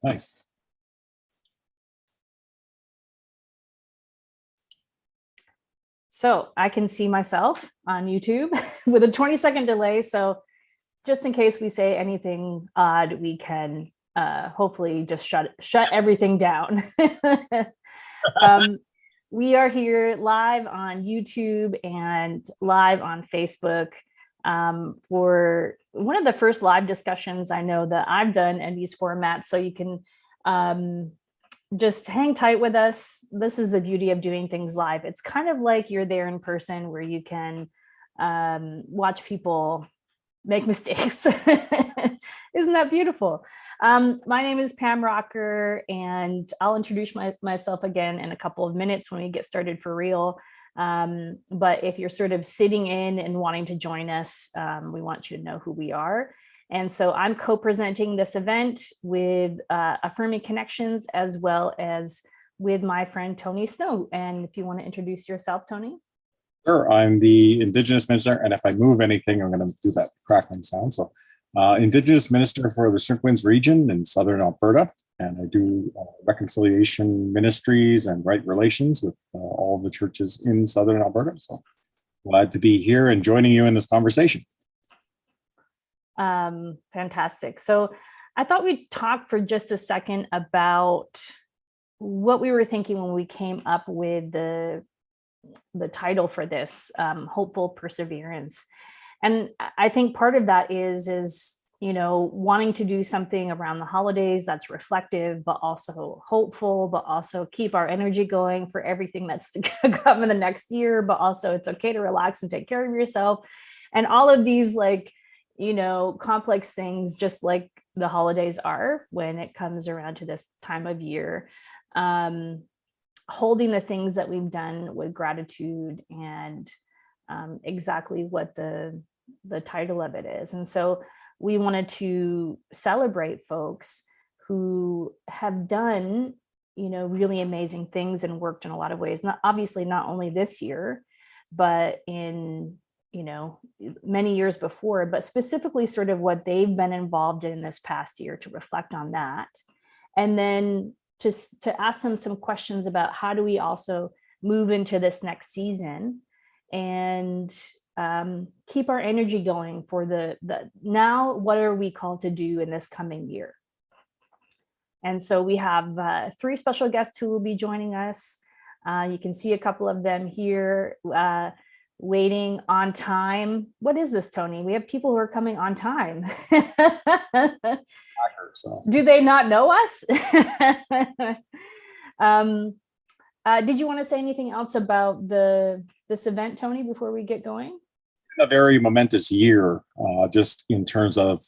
Nice. So I can see myself on YouTube with a 20-second delay. So just in case we say anything odd, we can hopefully just shut everything down. We are here live on YouTube and live on Facebook for one of the first live discussions I know that I've done in these formats. So you can just hang tight with us. This is the beauty of doing things live. It's kind of like you're there in person where you can watch people make mistakes. Isn't that beautiful? My name is Pam Rocker, and I'll introduce myself again in a couple of minutes when we get started for real. But if you're sort of sitting in and wanting to join us, we want you to know who we are. And so I'm co-presenting this event with Affirming Connections, as well as with my friend Tony Snow. And if you want to introduce yourself, Tony. Sure, I'm the Indigenous Minister, and if I move anything, I'm going to do that crackling sound. So, Indigenous Minister for the St. Winds region in Southern Alberta, and I do reconciliation ministries and right relations with all of the churches in Southern Alberta. So, glad to be here and joining you in this conversation. Fantastic. So, I thought we'd talk for just a second about what we were thinking when we came up with the title for this, Hopeful Perseverance. And I think part of that is wanting to do something around the holidays that's reflective, but also hopeful, but also keep our energy going for everything that's to come in the next year. But also it's okay to relax and take care of yourself. And all of these complex things, just like the holidays are when it comes around to this time of year. Holding the things that we've done with gratitude and exactly what the title of it is. And so we wanted to celebrate folks who have done, really amazing things and worked in a lot of ways, not only this year, but in, many years before, but specifically sort of what they've been involved in this past year, to reflect on that. And then just to ask them some questions about how do we also move into this next season and keep our energy going for the now, what are we called to do in this coming year? And so we have 3 special guests who will be joining us. You can see a couple of them here waiting on time. What is this, Tony? We have people who are coming on time. Do they not know us? Did you want to say anything else about this event, Tony, before we get going? A very momentous year, just in terms of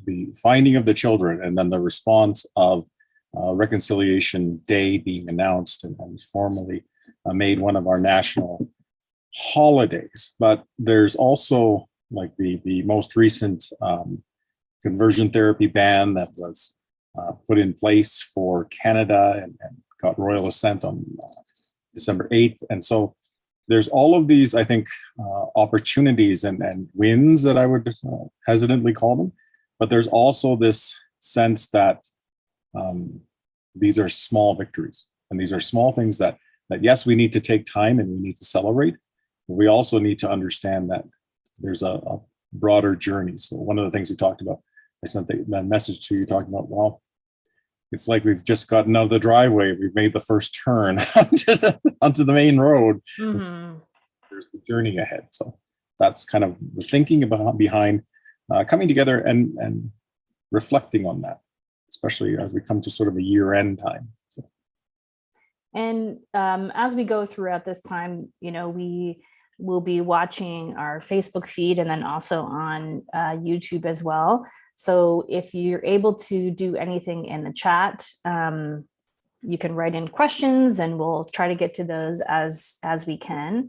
the finding of the children, and then the response of Reconciliation Day being announced and formally made one of our national holidays. But there's also like the most recent conversion therapy ban that was put in place for Canada and got royal assent on December 8th. And so there's all of these, I think, opportunities and wins that I would hesitantly call them. But there's also this sense that these are small victories. And these are small things that yes, we need to take time and we need to celebrate. But we also need to understand that there's a broader journey. So one of the things we talked about, I sent that message to you talking about, well, it's like we've just gotten out of the driveway. We've made the first turn onto the main road. Mm-hmm. There's the journey ahead. So that's kind of the thinking behind coming together and reflecting on that, especially as we come to sort of a year-end time. So. And as we go throughout this time, we will be watching our Facebook feed and then also on YouTube as well. So if you're able to do anything in the chat, you can write in questions and we'll try to get to those as we can.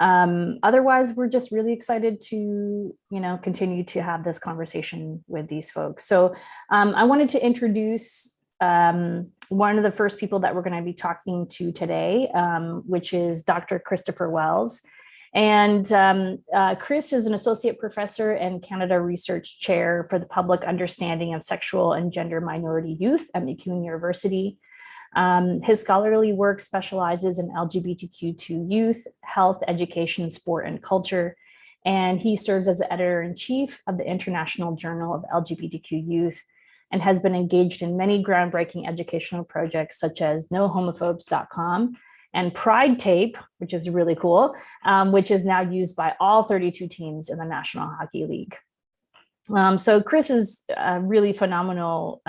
Otherwise, we're just really excited to, continue to have this conversation with these folks. So I wanted to introduce one of the first people that we're going to be talking to today, which is Dr. Christopher Wells. And Chris is an associate professor and Canada Research Chair for the Public Understanding of Sexual and Gender Minority Youth at McEwan University. His scholarly work specializes in LGBTQ2 youth, health, education, sport, and culture. And he serves as the editor-in-chief of the International Journal of LGBTQ Youth and has been engaged in many groundbreaking educational projects such as nohomophobes.com and Pride Tape, which is really cool, which is now used by all 32 teams in the National Hockey League. So Chris is a really phenomenal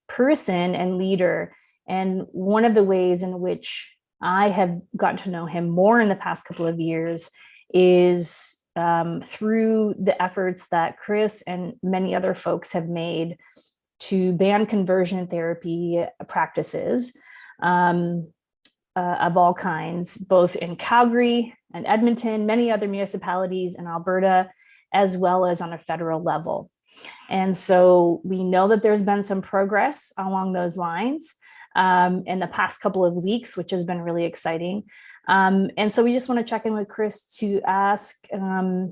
person and leader. And one of the ways in which I have gotten to know him more in the past couple of years is through the efforts that Chris and many other folks have made to ban conversion therapy practices of all kinds, both in Calgary and Edmonton, many other municipalities in Alberta, as well as on a federal level. And so we know that there's been some progress along those lines in the past couple of weeks, which has been really exciting. And so we just want to check in with Chris to ask a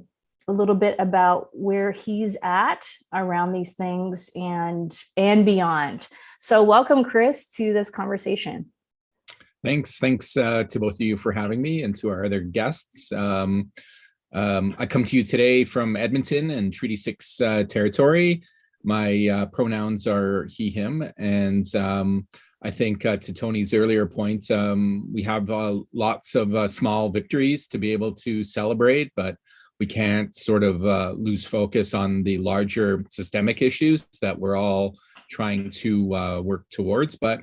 little bit about where he's at around these things and beyond. So welcome, Chris, to this conversation. Thanks to both of you for having me and to our other guests. I come to you today from Edmonton and Treaty 6 territory. My pronouns are he, him, and I think to Tony's earlier point, we have lots of small victories to be able to celebrate, but we can't sort of lose focus on the larger systemic issues that we're all trying to work towards. But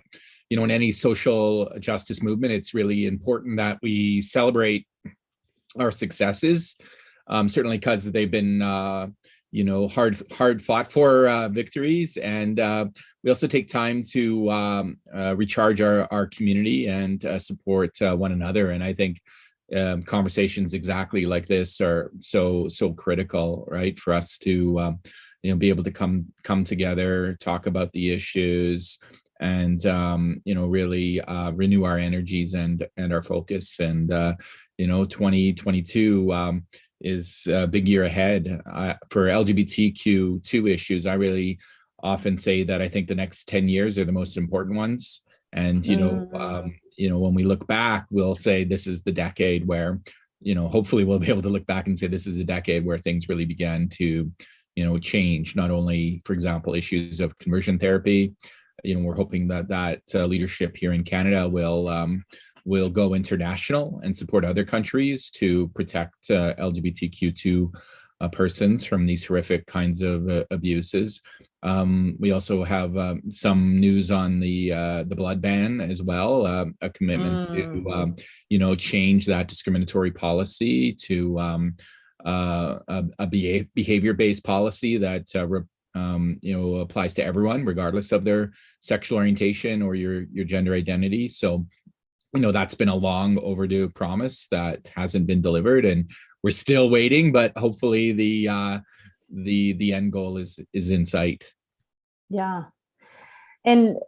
you know, in any social justice movement, it's really important that we celebrate our successes, certainly because they've been hard fought for victories, and we also take time to recharge our community and support one another. And I think conversations exactly like this are so critical, right, for us to be able to come together, talk about the issues, and really renew our energies and our focus. And 2022 is a big year ahead for LGBTQ2 issues. I really often say that I think the next 10 years are the most important ones. And when we look back, we'll say this is the decade where hopefully we'll be able to look back and say this is a decade where things really began to change. Not only, for example, issues of conversion therapy. We're hoping that leadership here in Canada will go international and support other countries to protect LGBTQ2 persons from these horrific kinds of abuses. We also have some news on the blood ban as well, a commitment to change that discriminatory policy to a behavior-based policy that applies to everyone, regardless of their sexual orientation or your gender identity. So, that's been a long overdue promise that hasn't been delivered, and we're still waiting. But hopefully, the end goal is in sight. Yeah. And,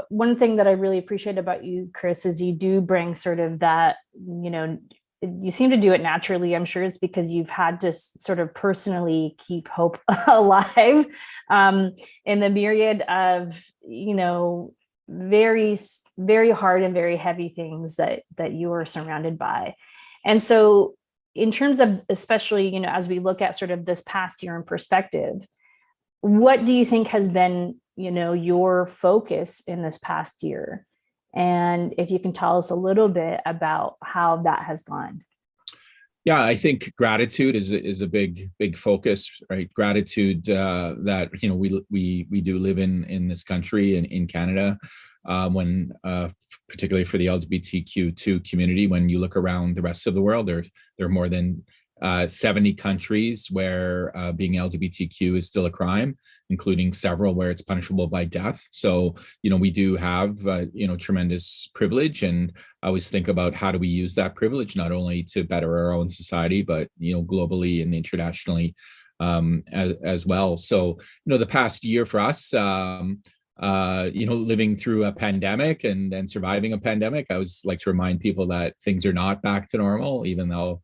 one thing that I really appreciate about you, Chris, is you do bring sort of that, you seem to do it naturally. I'm sure it's because you've had to sort of personally keep hope alive in the myriad of, very, very hard and very heavy things that you are surrounded by. And so in terms of, especially, as we look at sort of this past year in perspective, what do you think has been, your focus in this past year? And if you can tell us a little bit about how that has gone. Yeah, I think gratitude is a big focus, right? Gratitude that we do live in this country and in Canada. When particularly for the LGBTQ2 community, when you look around the rest of the world, there are more than 70 countries where being LGBTQ is still a crime, including several where it's punishable by death. So, we do have, tremendous privilege. And I always think about how do we use that privilege, not only to better our own society, but, globally and internationally as well. So, the past year for us, living through a pandemic and surviving a pandemic. I always like to remind people that things are not back to normal, even though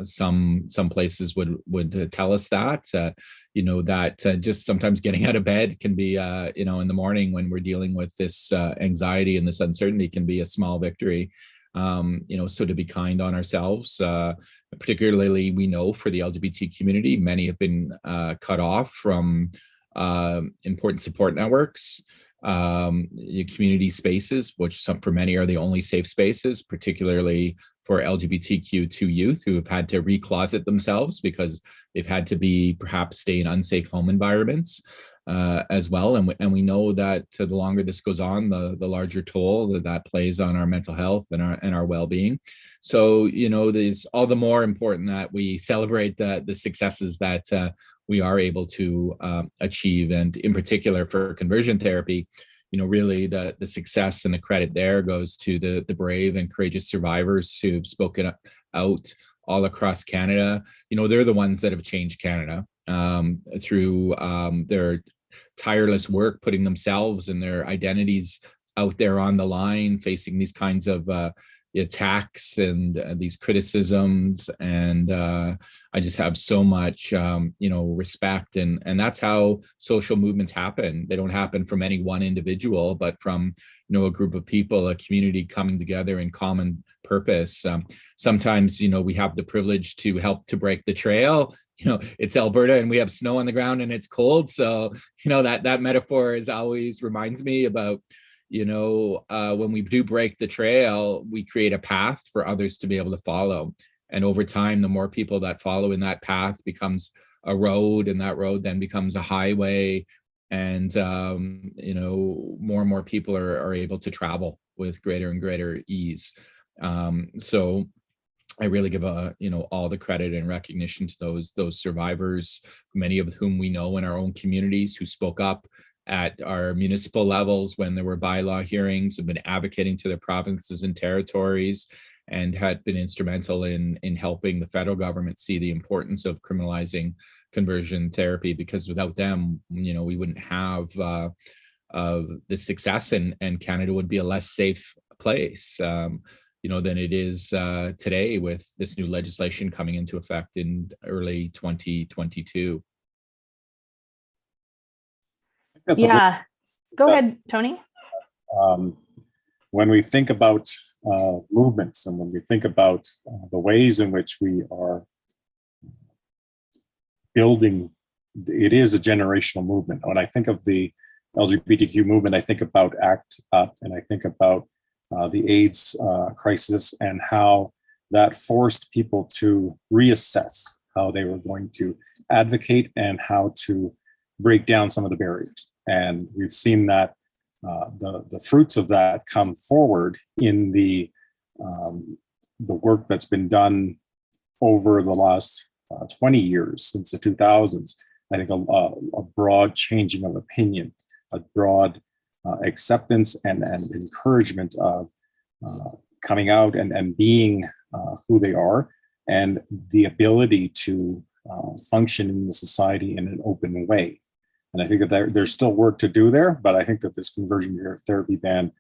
some places would tell us that. Just sometimes getting out of bed can be, in the morning when we're dealing with this anxiety and this uncertainty can be a small victory. So to be kind on ourselves, particularly we know for the LGBT community, many have been cut off from important support networks, community spaces, which for many are the only safe spaces, particularly for LGBTQ2 youth who have had to recloset themselves because they've had to be perhaps stay in unsafe home environments as well. And we know that the longer this goes on, the larger toll that plays on our mental health and our well-being. So, it's all the more important that we celebrate the successes that we are able to achieve. And in particular for conversion therapy, really the success and the credit there goes to the brave and courageous survivors who've spoken out all across Canada. They're the ones that have changed Canada through their tireless work, putting themselves and their identities out there on the line, facing these kinds of attacks and these criticisms. And I just have so much, respect. And that's how social movements happen. They don't happen from any one individual, but from, a group of people, a community coming together in common purpose. Sometimes, we have the privilege to help to break the trail. It's Alberta and we have snow on the ground and it's cold. So, that metaphor always reminds me about, when we do break the trail, we create a path for others to be able to follow. And over time, the more people that follow in that path becomes a road, and that road then becomes a highway. And, more and more people are able to travel with greater and greater ease. So I really give all the credit and recognition to those survivors, many of whom we know in our own communities who spoke up at our municipal levels when there were bylaw hearings, have been advocating to their provinces and territories, and had been instrumental in helping the federal government see the importance of criminalizing conversion therapy, because without them, we wouldn't have the success, and Canada would be a less safe place, than it is today with this new legislation coming into effect in early 2022. Yeah, go ahead, Tony. When we think about movements, and when we think about the ways in which we are building, it is a generational movement. When I think of the LGBTQ movement, I think about ACT UP, and I think about the AIDS crisis, and how that forced people to reassess how they were going to advocate and how to break down some of the barriers. And we've seen that the fruits of that come forward in the work that's been done over the last 20 years, since the 2000s. I think a broad changing of opinion, a broad acceptance and encouragement of coming out and being who they are, and the ability to function in the society in an open way. And I think that there's still work to do there, but I think that this conversion therapy ban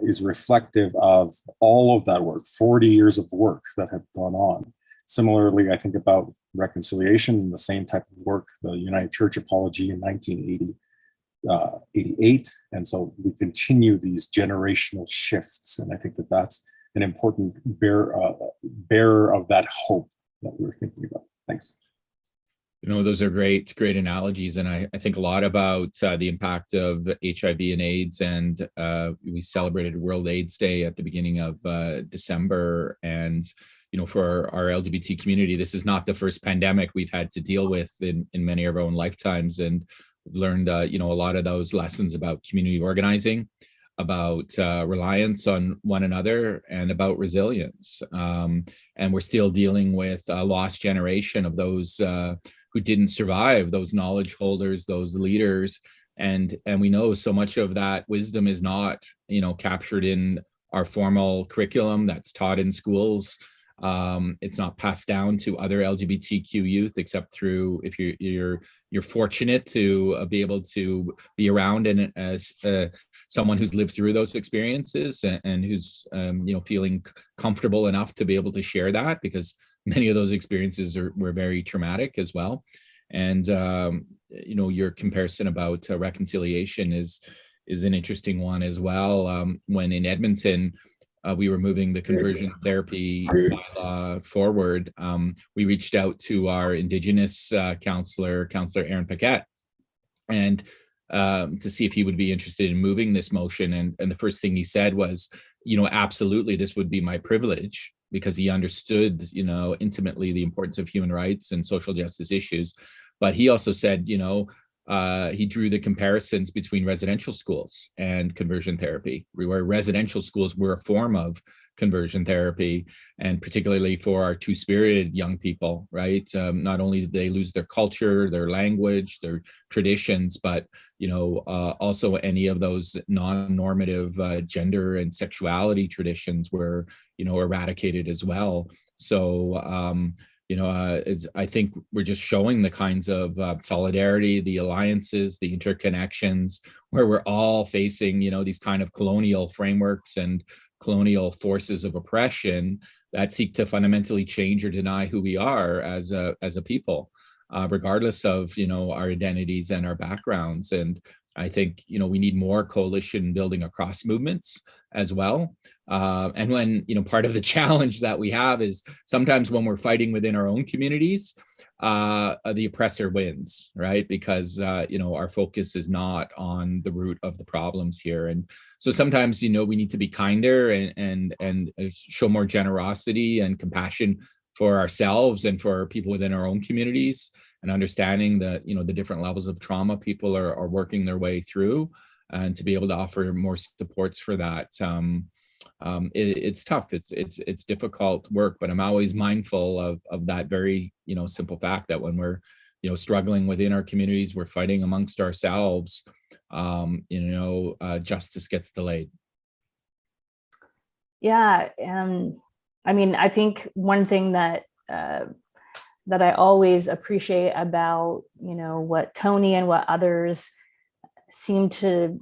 is reflective of all of that work, 40 years of work that have gone on. Similarly, I think about reconciliation and the same type of work, the United Church Apology in 1988. And so we continue these generational shifts. And I think that that's an important bearer of that hope that we're thinking about. Thanks. Those are great analogies. And I think a lot about the impact of HIV and AIDS. And we celebrated World AIDS Day at the beginning of December. And, for our LGBT community, this is not the first pandemic we've had to deal with in many of our own lifetimes. And we've learned, a lot of those lessons about community organizing, about reliance on one another, and about resilience. And we're still dealing with a lost generation of those who didn't survive, those knowledge holders, those leaders. And we know so much of that wisdom is not, captured in our formal curriculum that's taught in schools. It's not passed down to other LGBTQ youth, except through if you're fortunate to be able to be around and as someone who's lived through those experiences and who's feeling comfortable enough to be able to share that, because many of those experiences were very traumatic as well. And your comparison about reconciliation is an interesting one as well. When in Edmonton, we were moving the conversion therapy bylaw forward, we reached out to our Indigenous counselor Aaron Paquette, and to see if he would be interested in moving this motion. And the first thing he said was, absolutely, this would be my privilege, because he understood, intimately the importance of human rights and social justice issues. But he also said, he drew the comparisons between residential schools and conversion therapy, where residential schools were a form of conversion therapy, and particularly for our two-spirited young people, right? Not only did they lose their culture, their language, their traditions, but also any of those non-normative gender and sexuality traditions were eradicated as well. So I think we're just showing the kinds of solidarity, the alliances, the interconnections, where we're all facing, these kind of colonial frameworks and colonial forces of oppression that seek to fundamentally change or deny who we are as a people, regardless of, our identities and our backgrounds. And I think, we need more coalition building across movements as well. And when, part of the challenge that we have is sometimes when we're fighting within our own communities, the oppressor wins, right? Because, our focus is not on the root of the problems here. And so sometimes, we need to be kinder and show more generosity and compassion for ourselves and for people within our own communities, and understanding that, the different levels of trauma people are working their way through, and to be able to offer more supports for that. It's tough. It's difficult work, but I'm always mindful of that very, simple fact that when we're, struggling within our communities, we're fighting amongst ourselves, justice gets delayed. Yeah. I think one thing that I always appreciate about, what Tony and what others seem to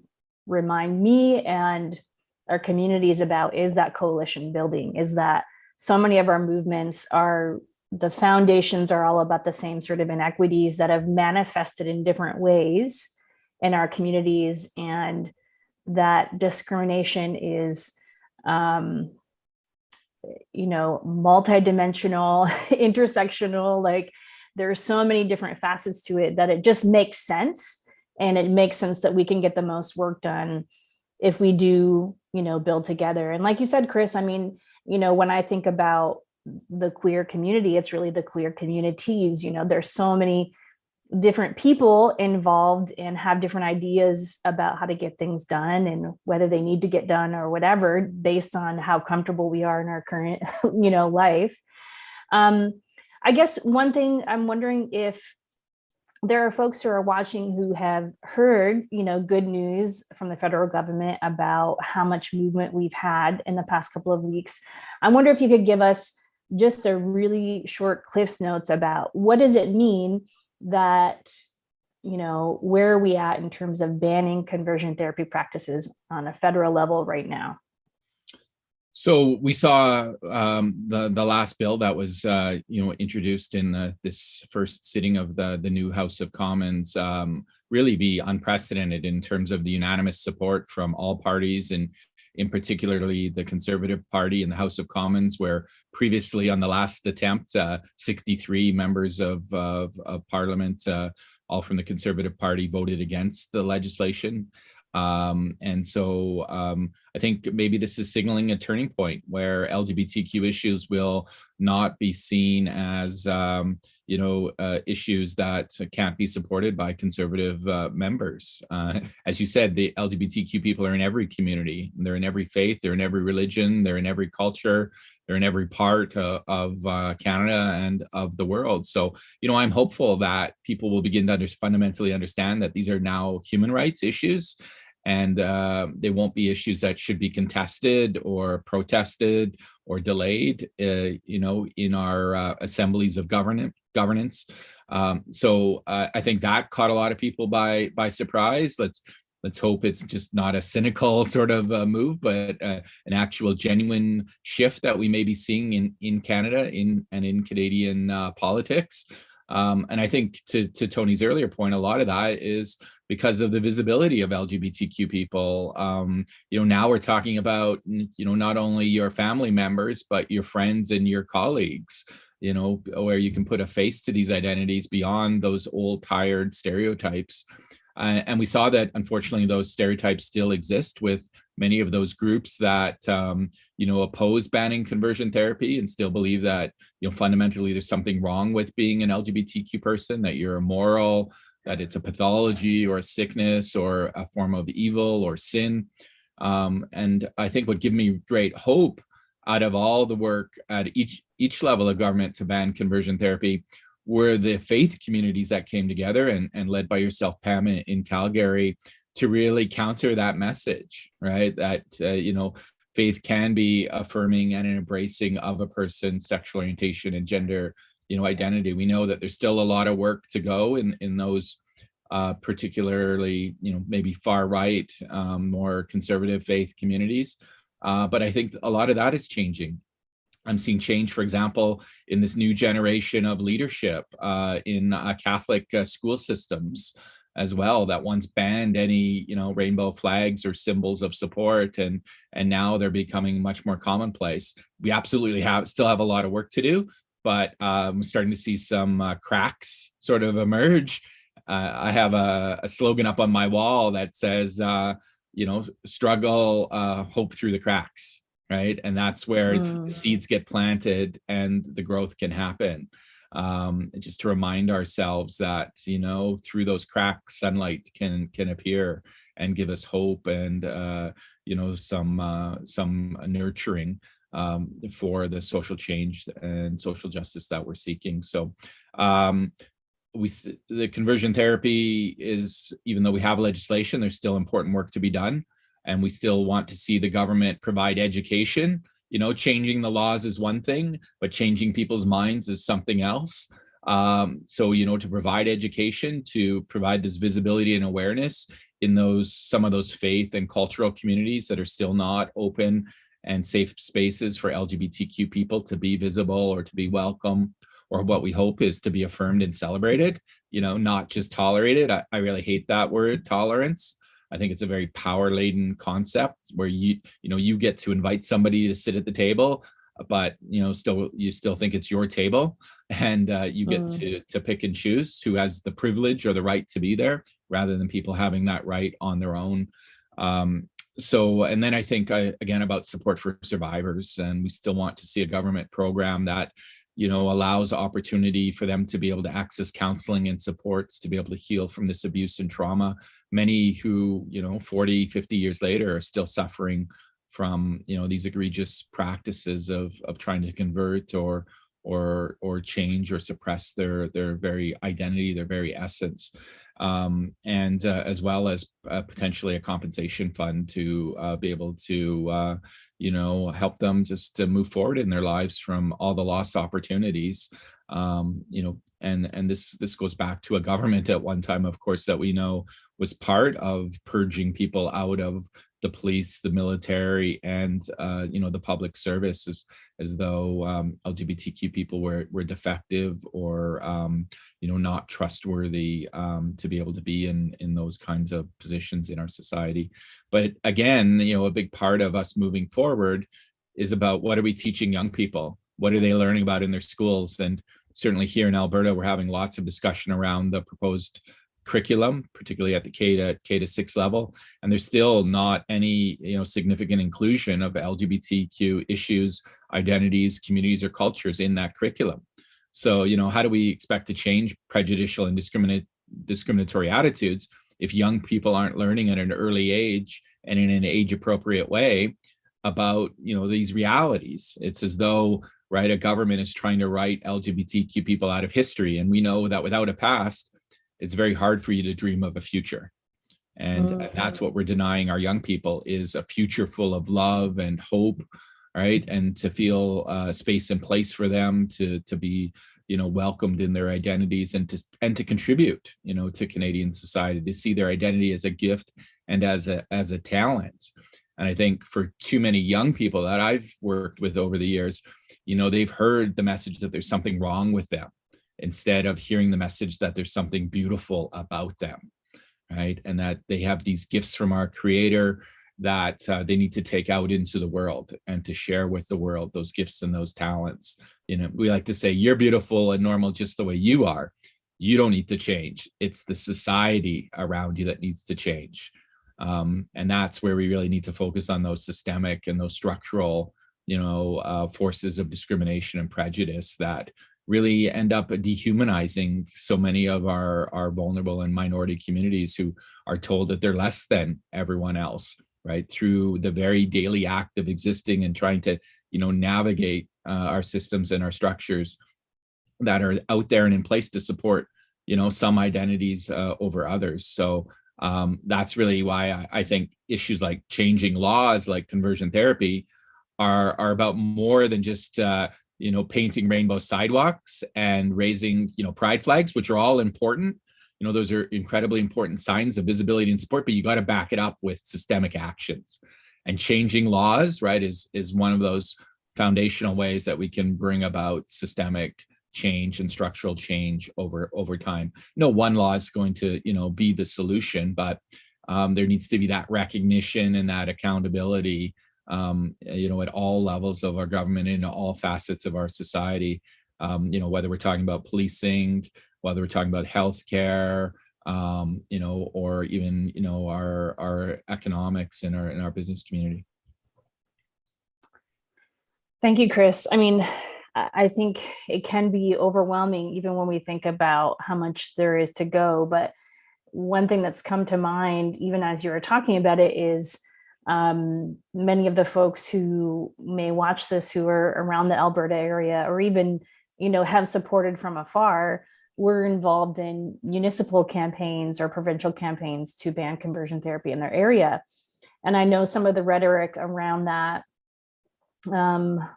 remind me and our communities about is that coalition building, is that so many of our movements the foundations are all about the same sort of inequities that have manifested in different ways in our communities, and that discrimination is multidimensional, intersectional, like there are so many different facets to it that it just makes sense. And it makes sense that we can get the most work done if we do, build together. And like you said, Chris, when I think about the queer community, it's really the queer communities. There's so many different people involved and have different ideas about how to get things done and whether they need to get done or whatever, based on how comfortable we are in our current, life. I guess one thing I'm wondering if there are folks who are watching who have heard, good news from the federal government about how much movement we've had in the past couple of weeks. I wonder if you could give us just a really short Cliff's Notes about what does it mean that, where are we at in terms of banning conversion therapy practices on a federal level right now? So we saw the last bill that was introduced in this first sitting of the new House of Commons really be unprecedented in terms of the unanimous support from all parties, and in particularly the Conservative Party in the House of Commons, where previously on the last attempt, 63 members of Parliament, all from the Conservative Party, voted against the legislation. And so I think maybe this is signaling a turning point where LGBTQ issues will not be seen as, issues that can't be supported by conservative members. As you said, the LGBTQ people are in every community. They're in every faith, they're in every religion, they're in every culture, they're in every part of Canada and of the world. So, I'm hopeful that people will begin to fundamentally understand that these are now human rights issues, and they won't be issues that should be contested or protested or delayed, in our assemblies of governance. So I think that caught a lot of people by surprise. Let's hope it's just not a cynical sort of move, but an actual genuine shift that we may be seeing in Canada and in Canadian politics. And I think to Tony's earlier point, a lot of that is because of the visibility of LGBTQ people. Now we're talking about, not only your family members, but your friends and your colleagues, where you can put a face to these identities beyond those old, tired stereotypes. And we saw that, unfortunately, those stereotypes still exist with many of those groups that, oppose banning conversion therapy and still believe that, fundamentally there's something wrong with being an LGBTQ person, that you're immoral, that it's a pathology or a sickness or a form of evil or sin. And I think what gave me great hope out of all the work at each level of government to ban conversion therapy were the faith communities that came together and led by yourself, Pam, in Calgary, to really counter that message, right? That, faith can be affirming and an embracing of a person's sexual orientation and gender, identity. We know that there's still a lot of work to go in those particularly, maybe far right, more conservative faith communities. But I think a lot of that is changing. I'm seeing change, for example, in this new generation of leadership in Catholic school systems as well, that once banned any, rainbow flags or symbols of support, and now they're becoming much more commonplace. We absolutely still have a lot of work to do, but I'm starting to see some cracks sort of emerge. I have a slogan up on my wall that says, struggle, hope through the cracks. Right. And that's where the seeds get planted and the growth can happen. Just to remind ourselves that, through those cracks, sunlight can appear and give us hope and, some nurturing for the social change and social justice that we're seeking. So the conversion therapy is, even though we have legislation, there's still important work to be done. And we still want to see the government provide education. Changing the laws is one thing, but changing people's minds is something else. So, to provide education, to provide this visibility and awareness in some of those faith and cultural communities that are still not open and safe spaces for LGBTQ people to be visible or to be welcome, or what we hope is to be affirmed and celebrated, not just tolerated. I really hate that word, tolerance. I think it's a very power-laden concept where you get to invite somebody to sit at the table, but you still think it's your table, and you get to pick and choose who has the privilege or the right to be there, rather than people having that right on their own. So, and then I think again about support for survivors, and we still want to see a government program that allows opportunity for them to be able to access counseling and supports to be able to heal from this abuse and trauma. Many who, 40, 50 years later are still suffering from, these egregious practices of trying to convert or change or suppress their very identity, their very essence. And as well as potentially a compensation fund to be able to, help them just to move forward in their lives from all the lost opportunities. And this goes back to a government at one time, of course, that we know was part of purging people out of the police, the military, and the public service, as though LGBTQ people were defective or not trustworthy to be able to be in those kinds of positions in our society. But again, a big part of us moving forward is about what are we teaching young people? What are they learning about in their schools? And certainly here in Alberta, we're having lots of discussion around the proposed curriculum, particularly at the K to 6 level, and there's still not any significant inclusion of LGBTQ issues, identities, communities, or cultures in that curriculum. So how do we expect to change prejudicial and discriminatory attitudes if young people aren't learning at an early age and in an age-appropriate way about these realities? It's as though a government is trying to write LGBTQ people out of history, and we know that without a past, it's very hard for you to dream of a future. And that's what we're denying our young people, is a future full of love and hope, right? And to feel space and place for them to be, welcomed in their identities and to contribute, to Canadian society, to see their identity as a gift and as a talent. And I think for too many young people that I've worked with over the years, they've heard the message that there's something wrong with them instead of hearing the message that there's something beautiful about them, right? And that they have these gifts from our Creator that they need to take out into the world and to share with the world those gifts and those talents. We like to say, you're beautiful and normal just the way you are. You don't need to change. It's the society around you that needs to change. And that's where we really need to focus on those systemic and those structural, forces of discrimination and prejudice that really end up dehumanizing so many of our vulnerable and minority communities who are told that they're less than everyone else, right? Through the very daily act of existing and trying to, navigate our systems and our structures that are out there and in place to support, some identities over others. So that's really why I think issues like changing laws, like conversion therapy, are about more than just painting rainbow sidewalks and raising pride flags, which are all important. Those are incredibly important signs of visibility and support, but you got to back it up with systemic actions. And changing laws, right, is one of those foundational ways that we can bring about systemic change and structural change over time. No one law is going to be the solution, but there needs to be that recognition and that accountability at all levels of our government and all facets of our society, whether we're talking about policing, whether we're talking about healthcare, or even our economics and our business community. Thank you, Chris. I mean, I think it can be overwhelming even when we think about how much there is to go. But one thing that's come to mind, even as you were talking about it, is many of the folks who may watch this who are around the Alberta area, or even, have supported from afar, were involved in municipal campaigns or provincial campaigns to ban conversion therapy in their area. And I know some of the rhetoric around that,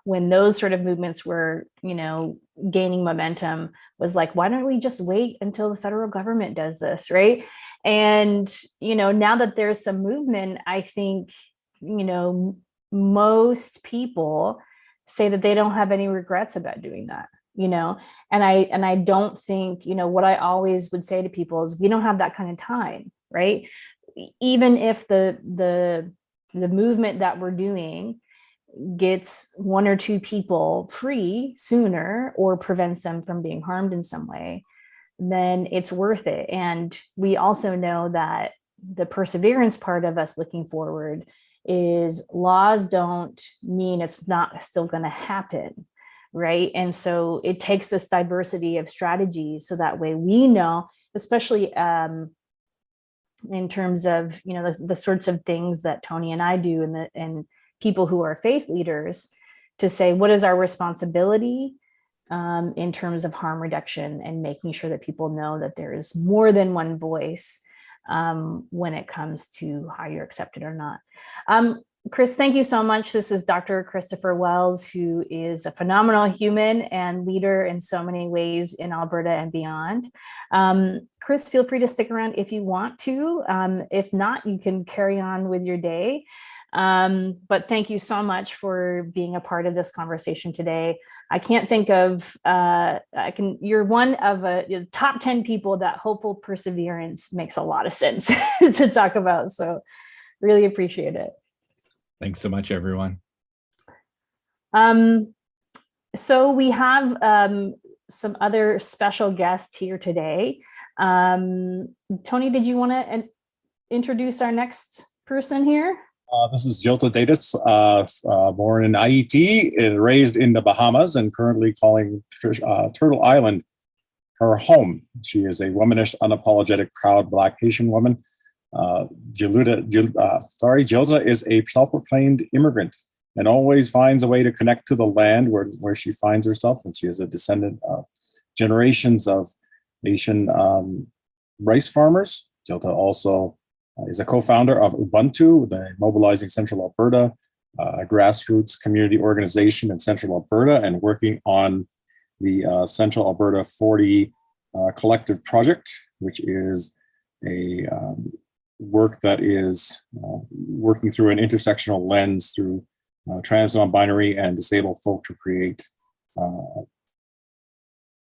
when those sort of movements were, gaining momentum, was like, why don't we just wait until the federal government does this, right? And, now that there's some movement, I think, most people say that they don't have any regrets about doing that. And I don't think, what I always would say to people is, we don't have that kind of time, right? Even if the movement that we're doing gets one or two people free sooner or prevents them from being harmed in some way, then it's worth it. And we also know that the perseverance part of us looking forward is laws don't mean it's not still going to happen, right? And so it takes this diversity of strategies, so that way we know, especially in terms of the sorts of things that Tony and I do, and people who are faith leaders, to say, what is our responsibility in terms of harm reduction, and making sure that people know that there is more than one voice when it comes to how you're accepted or not. Chris, thank you so much. This is Dr. Christopher Wells, who is a phenomenal human and leader in so many ways in Alberta and beyond. Chris, feel free to stick around if you want to. If not, you can carry on with your day. But thank you so much for being a part of this conversation today. I can't think of, you're one of the top 10 people that hopeful perseverance makes a lot of sense to talk about. So really appreciate it. Thanks so much, everyone. So we have some other special guests here today. Tony, did you want to introduce our next person here? This is Dieulita Datus, born in Haiti and raised in the Bahamas, and currently calling Turtle Island her home. She is a womanish, unapologetic, proud Black Haitian woman. Dieulita is a self-proclaimed immigrant and always finds a way to connect to the land where she finds herself. And she is a descendant of generations of Haitian rice farmers. Dieulita also is a co-founder of Ubuntu, the Mobilizing Central Alberta, grassroots community organization in Central Alberta and working on the Central Alberta 40 Collective Project, which is a work that is working through an intersectional lens through trans, non-binary, and disabled folk to create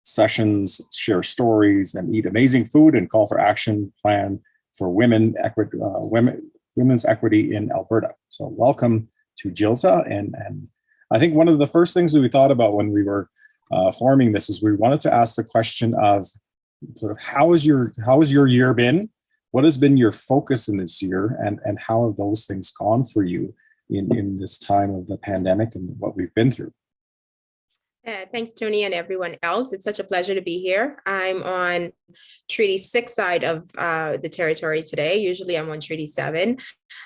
sessions, share stories, and eat amazing food, and call for action plan for women's equity in Alberta. So welcome to Dieulita. And I think one of the first things that we thought about when we were forming this is we wanted to ask the question of sort of how has your year been? What has been your focus in this year, and how have those things gone for you in this time of the pandemic and what we've been through? Thanks, Tony, and everyone else. It's such a pleasure to be here. I'm on Treaty 6 side of the territory today. Usually I'm on Treaty 7.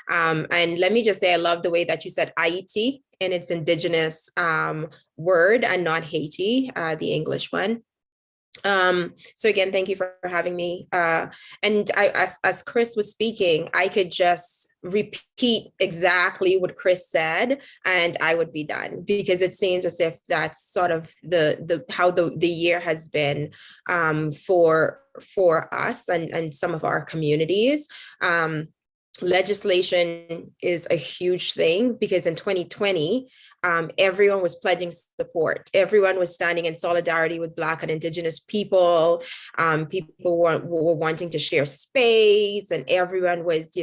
And let me just say, I love the way that you said Haiti in its Indigenous word and not Haiti, the English one. So again, thank you for having me. And as Chris was speaking, I could just repeat exactly what Chris said, and I would be done, because it seems as if that's sort of how the year has been for us and some of our communities. Legislation is a huge thing, because in 2020, everyone was pledging support. Everyone was standing in solidarity with Black and Indigenous people. People were wanting to share space, and everyone was,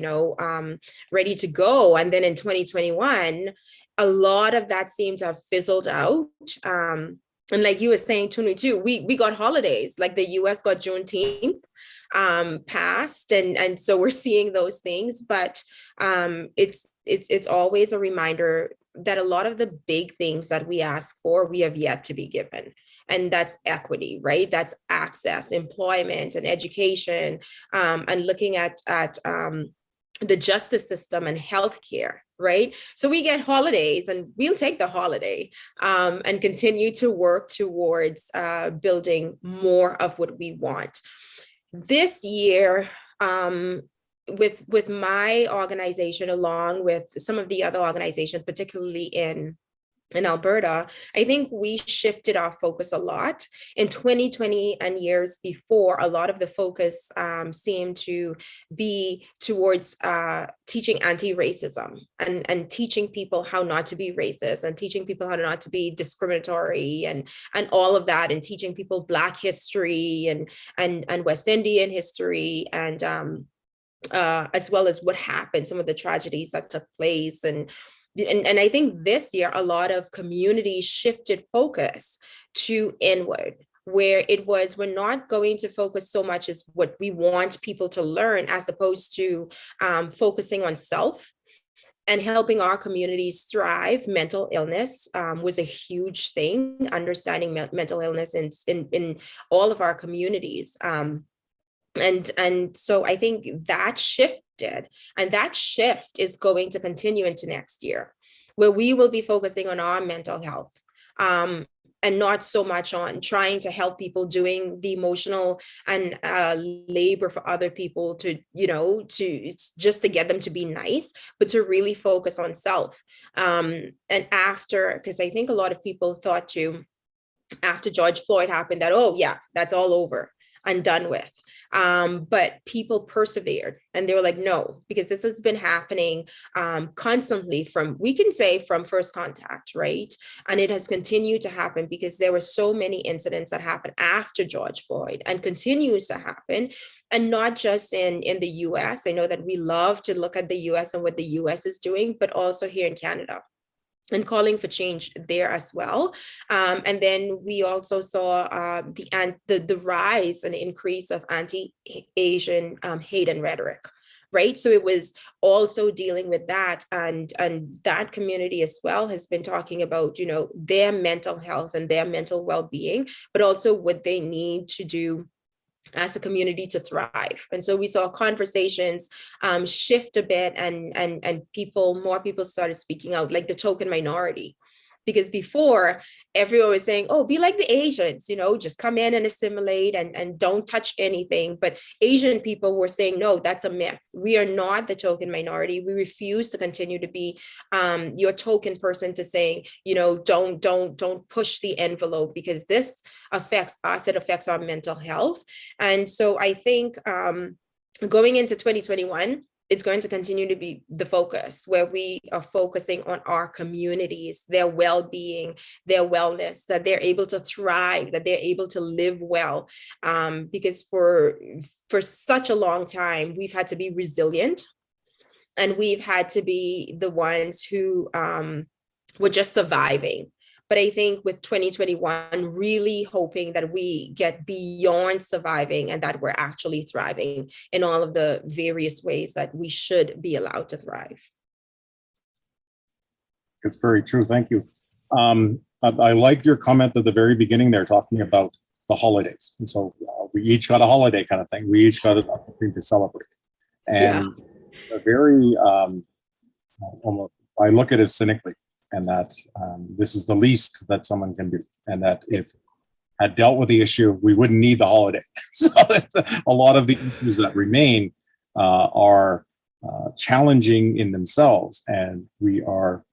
ready to go. And then in 2021, a lot of that seemed to have fizzled out. And like you were saying, Tony, too, we got holidays, like the US got Juneteenth passed, and so we're seeing those things. But it's always a reminder that a lot of the big things that we ask for, we have yet to be given. And that's equity, right? That's access, employment, and education, and looking at the justice system and healthcare, right? So we get holidays, and we'll take the holiday and continue to work towards building more of what we want. This year, with my organization, along with some of the other organizations, particularly in Alberta, I think we shifted our focus a lot. In 2020 and years before, a lot of the focus seemed to be towards teaching anti-racism and teaching people how not to be racist, and teaching people how not to be discriminatory, and all of that, and teaching people Black history and West Indian history, and as well as what happened, some of the tragedies that took place. And I think this year, a lot of communities shifted focus to inward, where it was, we're not going to focus so much as what we want people to learn, as opposed to focusing on self and helping our communities thrive. Mental illness was a huge thing, understanding mental illness in all of our communities. And so I think that shifted, and that shift is going to continue into next year, where we will be focusing on our mental health, and not so much on trying to help people, doing the emotional and labor for other people to just to get them to be nice, but to really focus on self. And because I think a lot of people thought too, after George Floyd happened, that, oh yeah, that's all over and done with. But people persevered, and they were like, no, because this has been happening constantly we can say from first contact, right? And it has continued to happen because there were so many incidents that happened after George Floyd and continues to happen. And not just in the US. I know that we love to look at the US and what the US is doing, but also here in Canada, and calling for change there as well. And then we also saw the rise and increase of anti-Asian hate and rhetoric, right? So it was also dealing with that, and that community as well has been talking about, their mental health and their mental well-being, but also what they need to do as a community to thrive. And so we saw conversations shift a bit, and more people started speaking out, like the token minority, Because before, everyone was saying, oh, be like the Asians, just come in and assimilate and don't touch anything. But Asian people were saying, no, that's a myth. We are not the token minority. We refuse to continue to be your token person to saying, don't push the envelope, because this affects us. It affects our mental health. And so I think going into 2021, it's going to continue to be the focus, where we are focusing on our communities, their well-being, their wellness, that they're able to thrive, that they're able to live well. Because for such a long time, we've had to be resilient, and we've had to be the ones who were just surviving. But I think with 2021, really hoping that we get beyond surviving and that we're actually thriving in all of the various ways that we should be allowed to thrive. It's very true. Thank you. I like your comment at the very beginning there, talking about the holidays. And so we each got a holiday kind of thing. We each got something to celebrate. And a very, I look at it cynically, and that this is the least that someone can do. And that if had dealt with the issue, we wouldn't need the holiday. So a lot of the issues that remain are challenging in themselves, and we are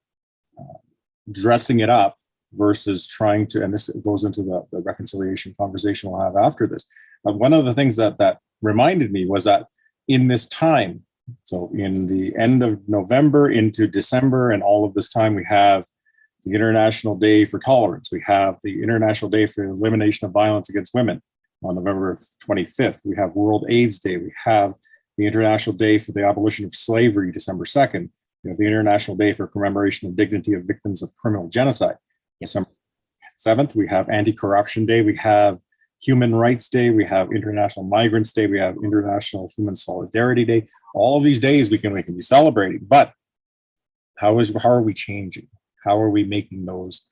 dressing it up versus trying to, and this goes into the reconciliation conversation we'll have after this. But one of the things that reminded me was that in this time, so in the end of November into December and all of this time, we have the International Day for Tolerance. We have the International Day for Elimination of Violence Against Women on November 25th. We have World AIDS Day. We have the International Day for the Abolition of Slavery, December 2nd. We have the International Day for Commemoration of Dignity of Victims of Criminal Genocide, December 7th. We have Anti-Corruption Day. We have Human Rights Day. We have International Migrants Day. We have International Human Solidarity Day. All of these days we can be celebrating, but how are we changing? How are we making those,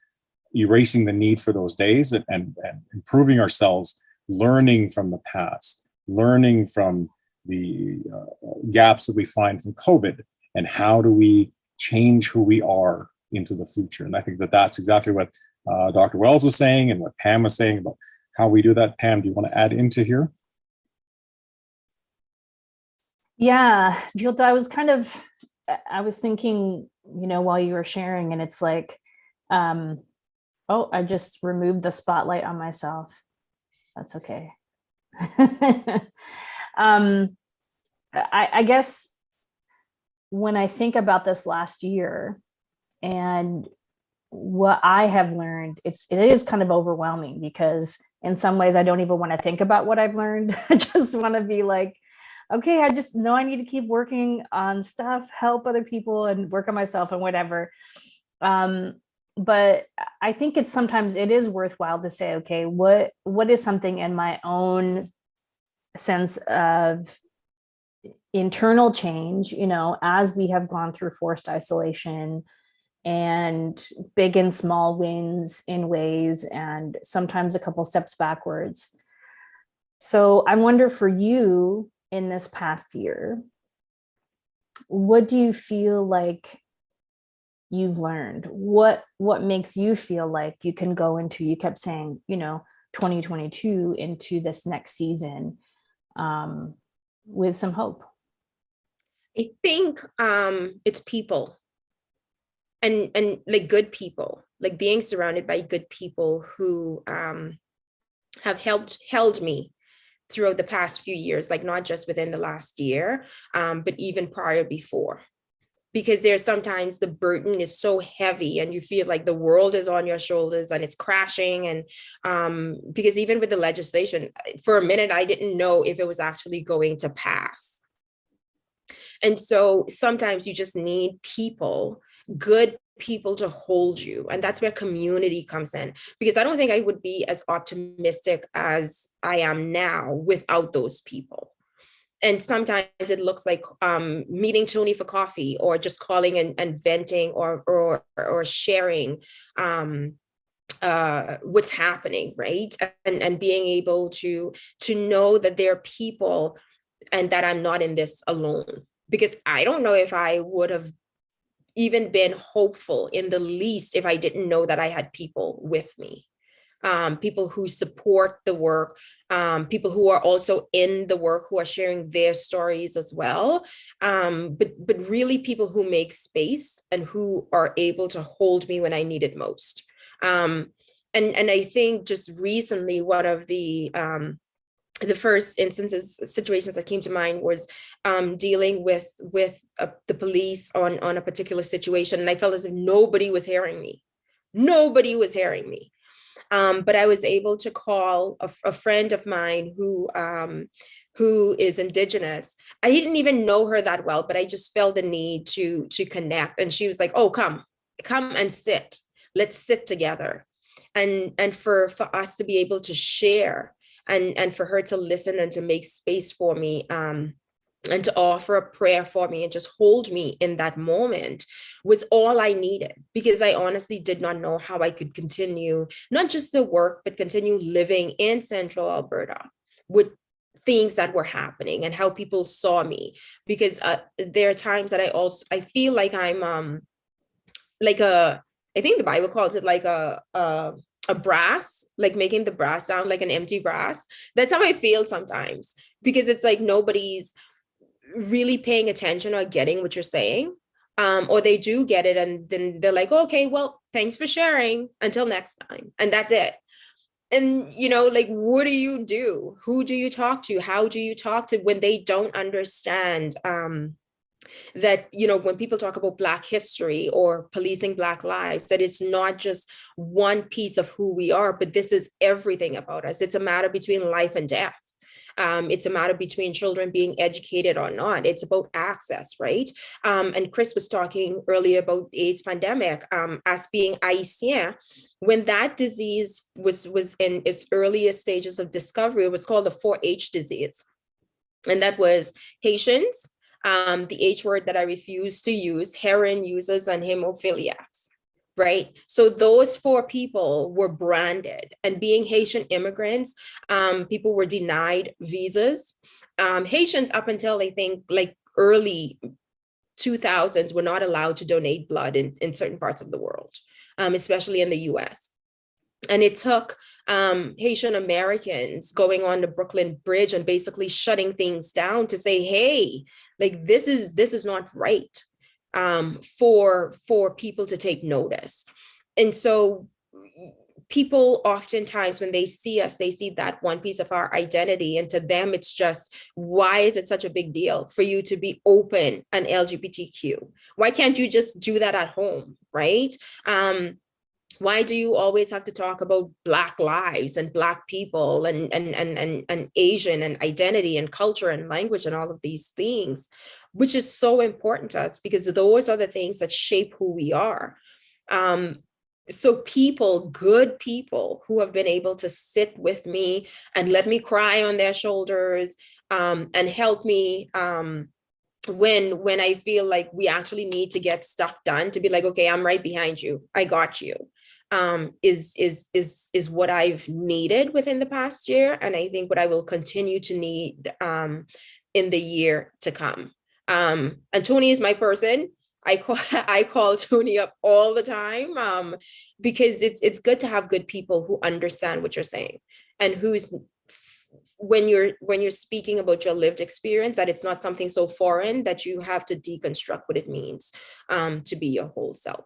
erasing the need for those days and improving ourselves, learning from the past, learning from the gaps that we find from COVID, and how do we change who we are into the future? And I think that's exactly what Dr. Wells was saying and what Pam was saying about how we do that. Pam, do you want to add into here? Yeah, Dieulita, I was thinking, while you were sharing, and it's like, oh, I just removed the spotlight on myself. That's okay. I guess when I think about this last year and what I have learned, it is kind of overwhelming, because in some ways I don't even want to think about what I've learned. I just want to be like, okay, I just know I need to keep working on stuff, help other people, and work on myself and whatever. But I think sometimes it is worthwhile to say, okay, what is something in my own sense of internal change, as we have gone through forced isolation and big and small wins in ways, and sometimes a couple steps backwards. So I wonder, for you in this past year, what do you feel like you've learned? What makes you feel like you can go into, you kept saying, 2022 into this next season with some hope? I think it's people. And like good people, like being surrounded by good people who have held me throughout the past few years, like not just within the last year, but even prior before. Because there's sometimes the burden is so heavy and you feel like the world is on your shoulders and it's crashing. And because even with the legislation, for a minute, I didn't know if it was actually going to pass. And so sometimes you just need people, good people, to hold you. And that's where community comes in, because I don't think I would be as optimistic as I am now without those people. And sometimes it looks like meeting Tony for coffee, or just calling and venting or sharing what's happening, right? And being able to know that there are people and that I'm not in this alone. Because I don't know if I would have even been hopeful in the least if I didn't know that I had people with me. People who support the work, people who are also in the work, who are sharing their stories as well. But really people who make space and who are able to hold me when I need it most. And I think just recently, one of the first situations that came to mind was dealing with the police on a particular situation. And I felt as if nobody was hearing me. Nobody was hearing me. But I was able to call a friend of mine who is Indigenous. I didn't even know her that well, but I just felt the need to connect. And she was like, "Oh, come and sit. Let's sit together." And for us to be able to share and for her to listen and to make space for me, and to offer a prayer for me and just hold me in that moment was all I needed, because I honestly did not know how I could continue, not just the work, but continue living in Central Alberta with things that were happening and how people saw me. Because there are times that I feel like I'm I think the Bible calls it like a brass, like making the brass sound like an empty brass. That's how I feel sometimes, because it's like nobody's really paying attention or getting what you're saying, or they do get it and then they're like, "Okay, well, thanks for sharing, until next time," and that's it. And like, what do you do? Who do you talk to? How do you talk to when they don't understand that when people talk about Black history or policing Black lives, that it's not just one piece of who we are, but this is everything about us. It's a matter between life and death. It's a matter between children being educated or not. It's about access, right? And Chris was talking earlier about AIDS pandemic, as being Haitian. When that disease was in its earliest stages of discovery, it was called the 4-H disease. And that was Haitians, the H word that I refuse to use, heroin users, and hemophiliacs. Right. So those 4 people were branded, and being Haitian immigrants, people were denied visas. Haitians up until I think like early 2000s were not allowed to donate blood in certain parts of the world, especially in the US. And it took Haitian Americans going on the Brooklyn Bridge and basically shutting things down to say, hey, like this is not right. For people to take notice. And so people oftentimes, when they see us, they see that one piece of our identity, and to them it's just, why is it such a big deal for you to be open and LGBTQ? Why can't you just do that at home, right? Why do you always have to talk about Black lives and Black people and Asian and identity and culture and language and all of these things, which is so important to us, because those are the things that shape who we are. So people, good people who have been able to sit with me and let me cry on their shoulders, and help me when I feel like we actually need to get stuff done, to be like, okay, I'm right behind you, I got you. Is what I've needed within the past year, and I think what I will continue to need in the year to come. And Tony is my person. I call Tony up all the time, because it's good to have good people who understand what you're saying, and who's, when you're speaking about your lived experience, that it's not something so foreign that you have to deconstruct what it means to be your whole self.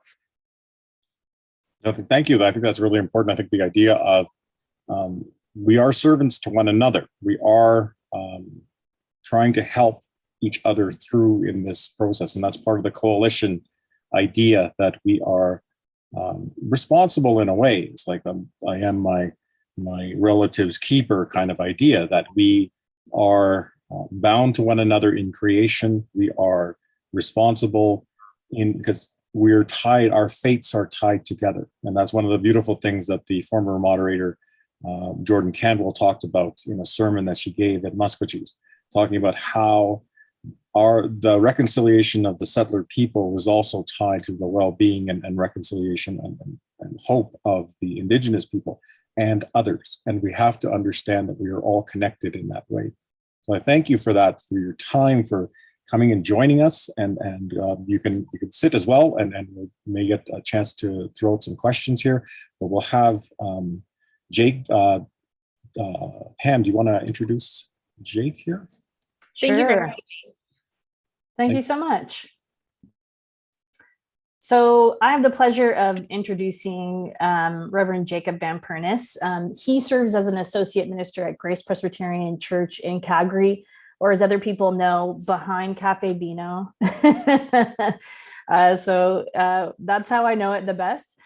Thank you. I think that's really important. I think the idea of we are servants to one another. We are trying to help each other through in this process. And that's part of the coalition idea, that we are responsible in a way. It's like I am my relative's keeper kind of idea, that we are bound to one another in creation. We are responsible because we're tied, our fates are tied together. And that's one of the beautiful things that the former moderator, Jordan Cantwell, talked about in a sermon that she gave at Muscatine, talking about how the reconciliation of the settler people was also tied to the well-being and reconciliation and hope of the Indigenous people and others. And we have to understand that we are all connected in that way. So I thank you for that, for your time, for coming and joining us, and you can sit as well, and we may get a chance to throw out some questions here. But we'll have Jake. Pam, do you want to introduce Jake here? Thank you for Sure. having me. Thank you so much. So I have the pleasure of introducing Reverend Jacob Van Pernis. He serves as an associate minister at Grace Presbyterian Church in Calgary, or as other people know, behind Cafe Bino. So that's how I know it the best.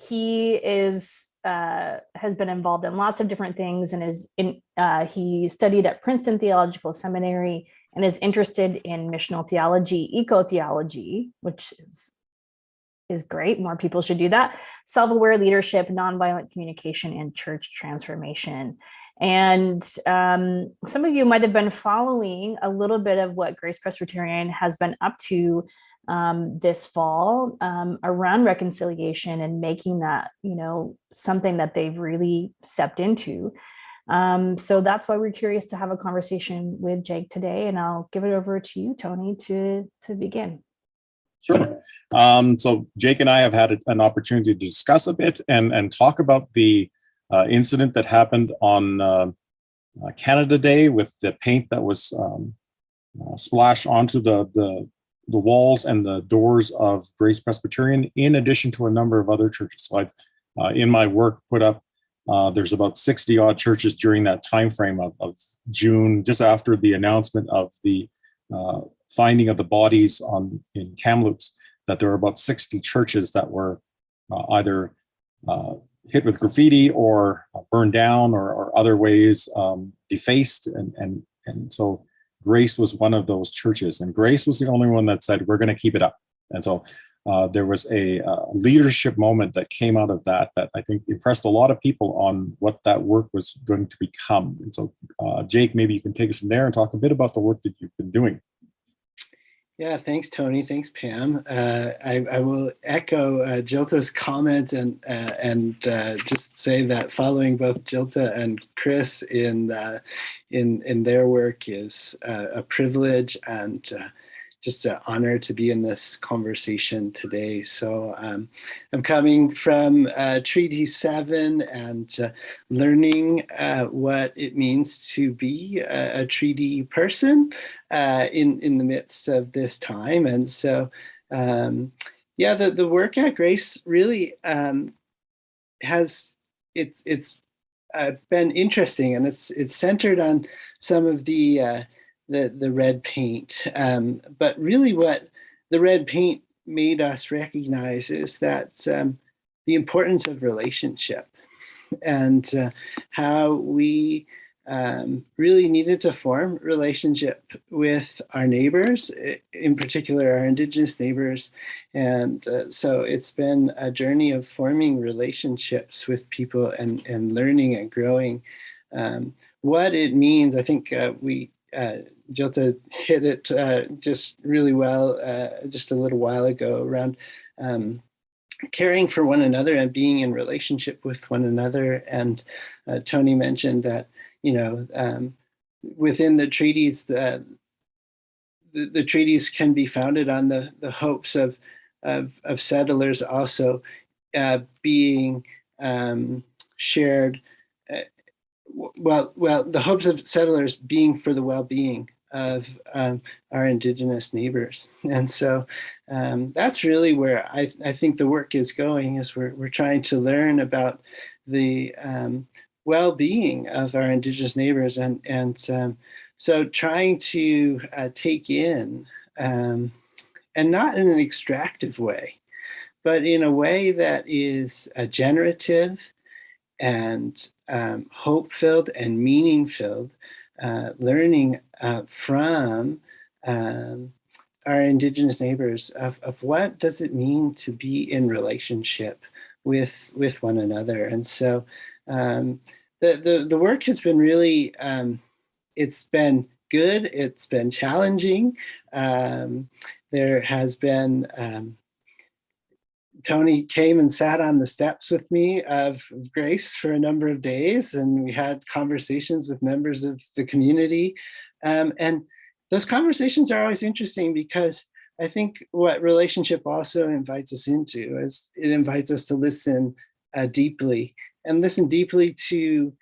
He has been involved in lots of different things, and he studied at Princeton Theological Seminary and is interested in missional theology, eco-theology, which is great. More people should do that. Self-aware leadership, nonviolent communication, and church transformation. And some of you might have been following a little bit of what Grace Presbyterian has been up to this fall around reconciliation and making that, something that they've really stepped into. So that's why we're curious to have a conversation with Jake today, and I'll give it over to you, Tony, to begin. Sure. So Jake and I have had an opportunity to discuss a bit and talk about the incident that happened on Canada Day with the paint that was splashed onto the walls and the doors of Grace Presbyterian, in addition to a number of other churches. So I've, in my work, put up, there's about 60 odd churches during that time frame of June, just after the announcement of the finding of the bodies in Kamloops, that there were about 60 churches that were either hit with graffiti or burned down or other ways defaced. And so Grace was one of those churches, and Grace was the only one that said, we're going to keep it up. And so there was a leadership moment that came out of that I think impressed a lot of people on what that work was going to become. And so Jake, maybe you can take us from there and talk a bit about the work that you've been doing. Yeah, thanks, Tony. Thanks, Pam. I will echo Dieulita's comment and just say that following both Dieulita and Chris in their work is a privilege and just an honor to be in this conversation today. So I'm coming from Treaty 7 and learning what it means to be a treaty person in the midst of this time. And so, yeah, the work at Grace really has, it's been interesting, and it's centered on some of the red paint. But really what the red paint made us recognize is that the importance of relationship and how we really needed to form relationship with our neighbors, in particular our Indigenous neighbors. And so it's been a journey of forming relationships with people and learning and growing what it means. I think Dieulita hit it just really well just a little while ago around caring for one another and being in relationship with one another. And Tony mentioned that, within the treaties, the treaties can be founded on the hopes of settlers also being shared. Well, the hopes of settlers being for the well-being of our Indigenous neighbors. And so that's really where I think the work is going, is we're trying to learn about the well-being of our Indigenous neighbors. And so trying to take in, and not in an extractive way, but in a way that is generative and hope-filled and meaning-filled, learning from our Indigenous neighbors of what does it mean to be in relationship with one another. And so the work has been really, it's been good, it's been challenging. There has been, Tony came and sat on the steps with me of Grace for a number of days, and we had conversations with members of the community. And those conversations are always interesting, because I think what relationship also invites us into is it invites us to listen deeply, and listen deeply to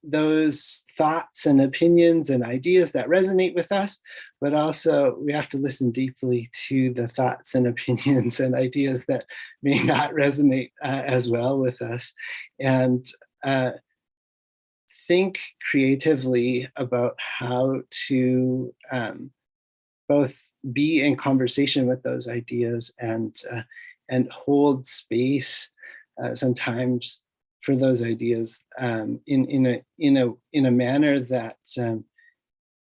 those thoughts and opinions and ideas that resonate with us, but also we have to listen deeply to the thoughts and opinions and ideas that may not resonate as well with us, and think creatively about how to both be in conversation with those ideas and hold space sometimes for those ideas in a manner that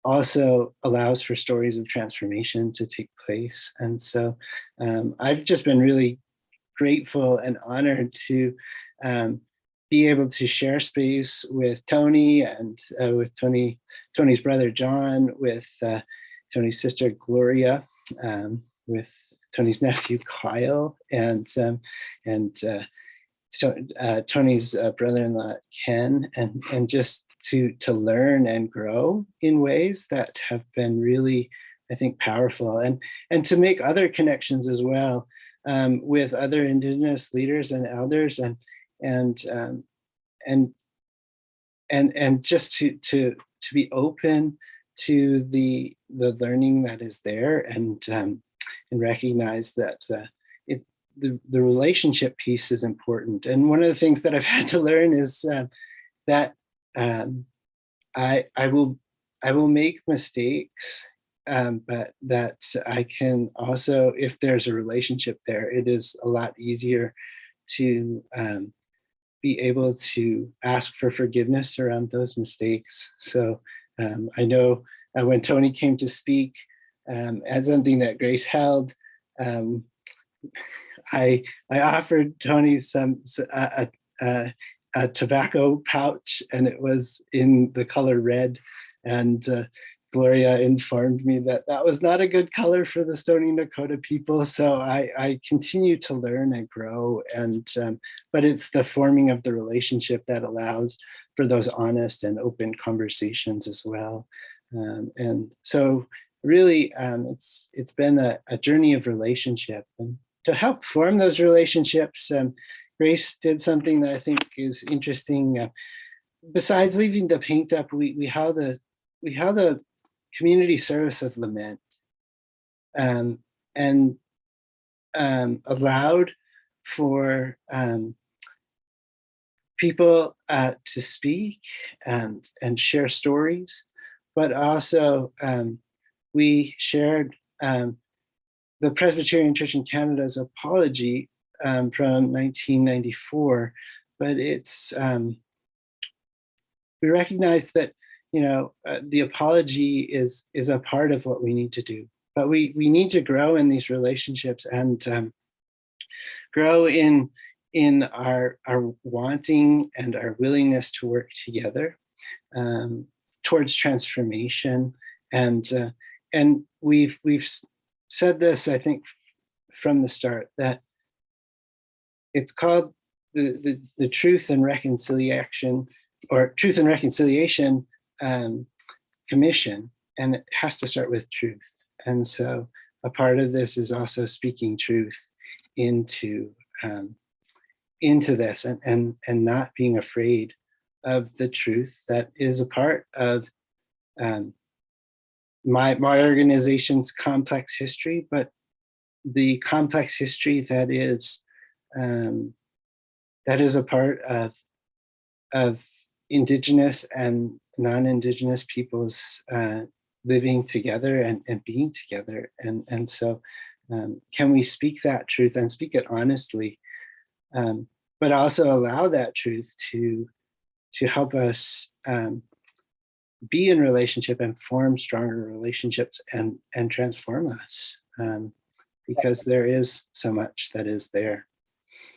also allows for stories of transformation to take place. And so I've just been really grateful and honored to be able to share space with Tony and with Tony's brother John, with Tony's sister Gloria, with Tony's nephew Kyle, and Tony's brother-in-law Ken, and just to learn and grow in ways that have been really, I think, powerful, and to make other connections as well with other Indigenous leaders and elders, and just to be open to the learning that is there, and recognize that the relationship piece is important. And one of the things that I've had to learn is that I will make mistakes, but that I can also, if there's a relationship there, it is a lot easier to be able to ask for forgiveness around those mistakes. So I know when Tony came to speak at something that Grace held, I offered Tony a tobacco pouch, and it was in the color red, and Gloria informed me that that was not a good color for the Stoney Nakoda people. So I continue to learn and grow, and but it's the forming of the relationship that allows for those honest and open conversations as well. And so really it's been a journey of relationship, and to help form those relationships, Grace did something that I think is interesting. Besides leaving the paint up, we held a community service of lament, and allowed for people to speak and share stories, but also we shared the Presbyterian Church in Canada's apology from 1994, but it's we recognize that the apology is a part of what we need to do, but we need to grow in these relationships and grow in our wanting and our willingness to work together towards transformation. And we've said this, I think, from the start, that it's called the Truth and Reconciliation, or Truth and Reconciliation Commission, and it has to start with truth. And so a part of this is also speaking truth into this, and not being afraid of the truth that is a part of my organization's complex history, but the complex history that is a part of Indigenous and non-Indigenous peoples living together and being together. And so can we speak that truth and speak it honestly, but also allow that truth to help us be in relationship and form stronger relationships and transform us, because there is so much that is there.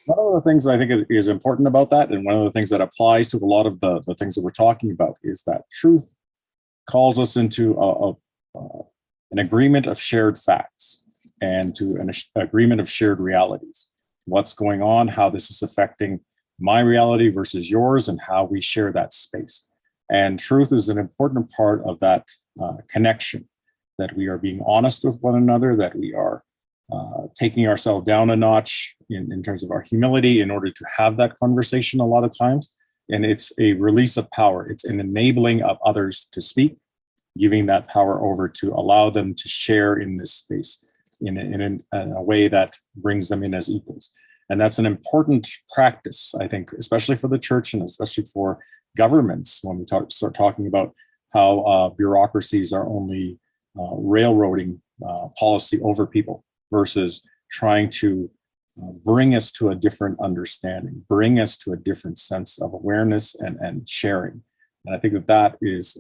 One of the things I think is important about that, and one of the things that applies to a lot of the things that we're talking about, is that truth calls us into an agreement of shared facts and to an agreement of shared realities. What's going on, how this is affecting my reality versus yours, and how we share that space. And truth is an important part of that connection. that we are being honest with one another, that we are taking ourselves down a notch in terms of our humility in order to have that conversation a lot of times. And it's a release of power. It's an enabling of others to speak, giving that power over to allow them to share in this space in a way that brings them in as equals. And that's an important practice, I think, especially for the church and especially for governments, when we start talking about how bureaucracies are only railroading policy over people versus trying to bring us to a different understanding, bring us to a different sense of awareness and sharing. And I think that that is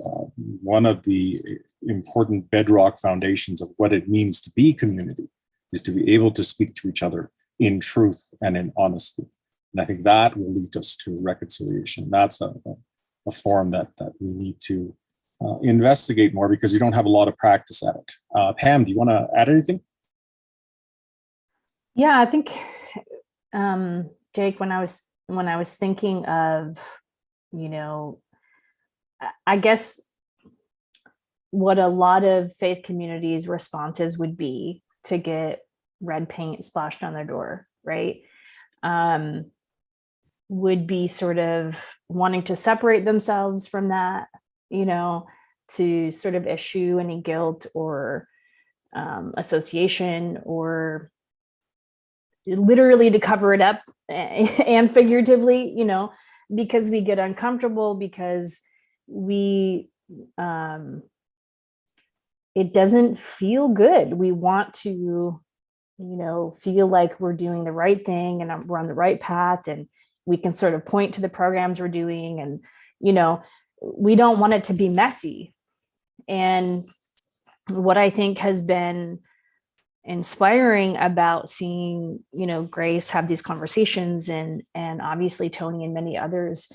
one of the important bedrock foundations of what it means to be community, is to be able to speak to each other in truth and in honesty. And I think that will lead us to reconciliation. That's a form that we need to investigate more, because you don't have a lot of practice at it. Pam, do you want to add anything? Yeah, I think, Jake, when I was thinking of, I guess what a lot of faith communities' responses would be to get red paint splashed on their door, right? Would be sort of wanting to separate themselves from that, to sort of eschew any guilt or association, or literally to cover it up and figuratively, because we get uncomfortable, because it doesn't feel good. We want to, feel like we're doing the right thing and we're on the right path, and we can sort of point to the programs we're doing, and, we don't want it to be messy. And what I think has been inspiring about seeing, Grace have these conversations, and obviously Tony and many others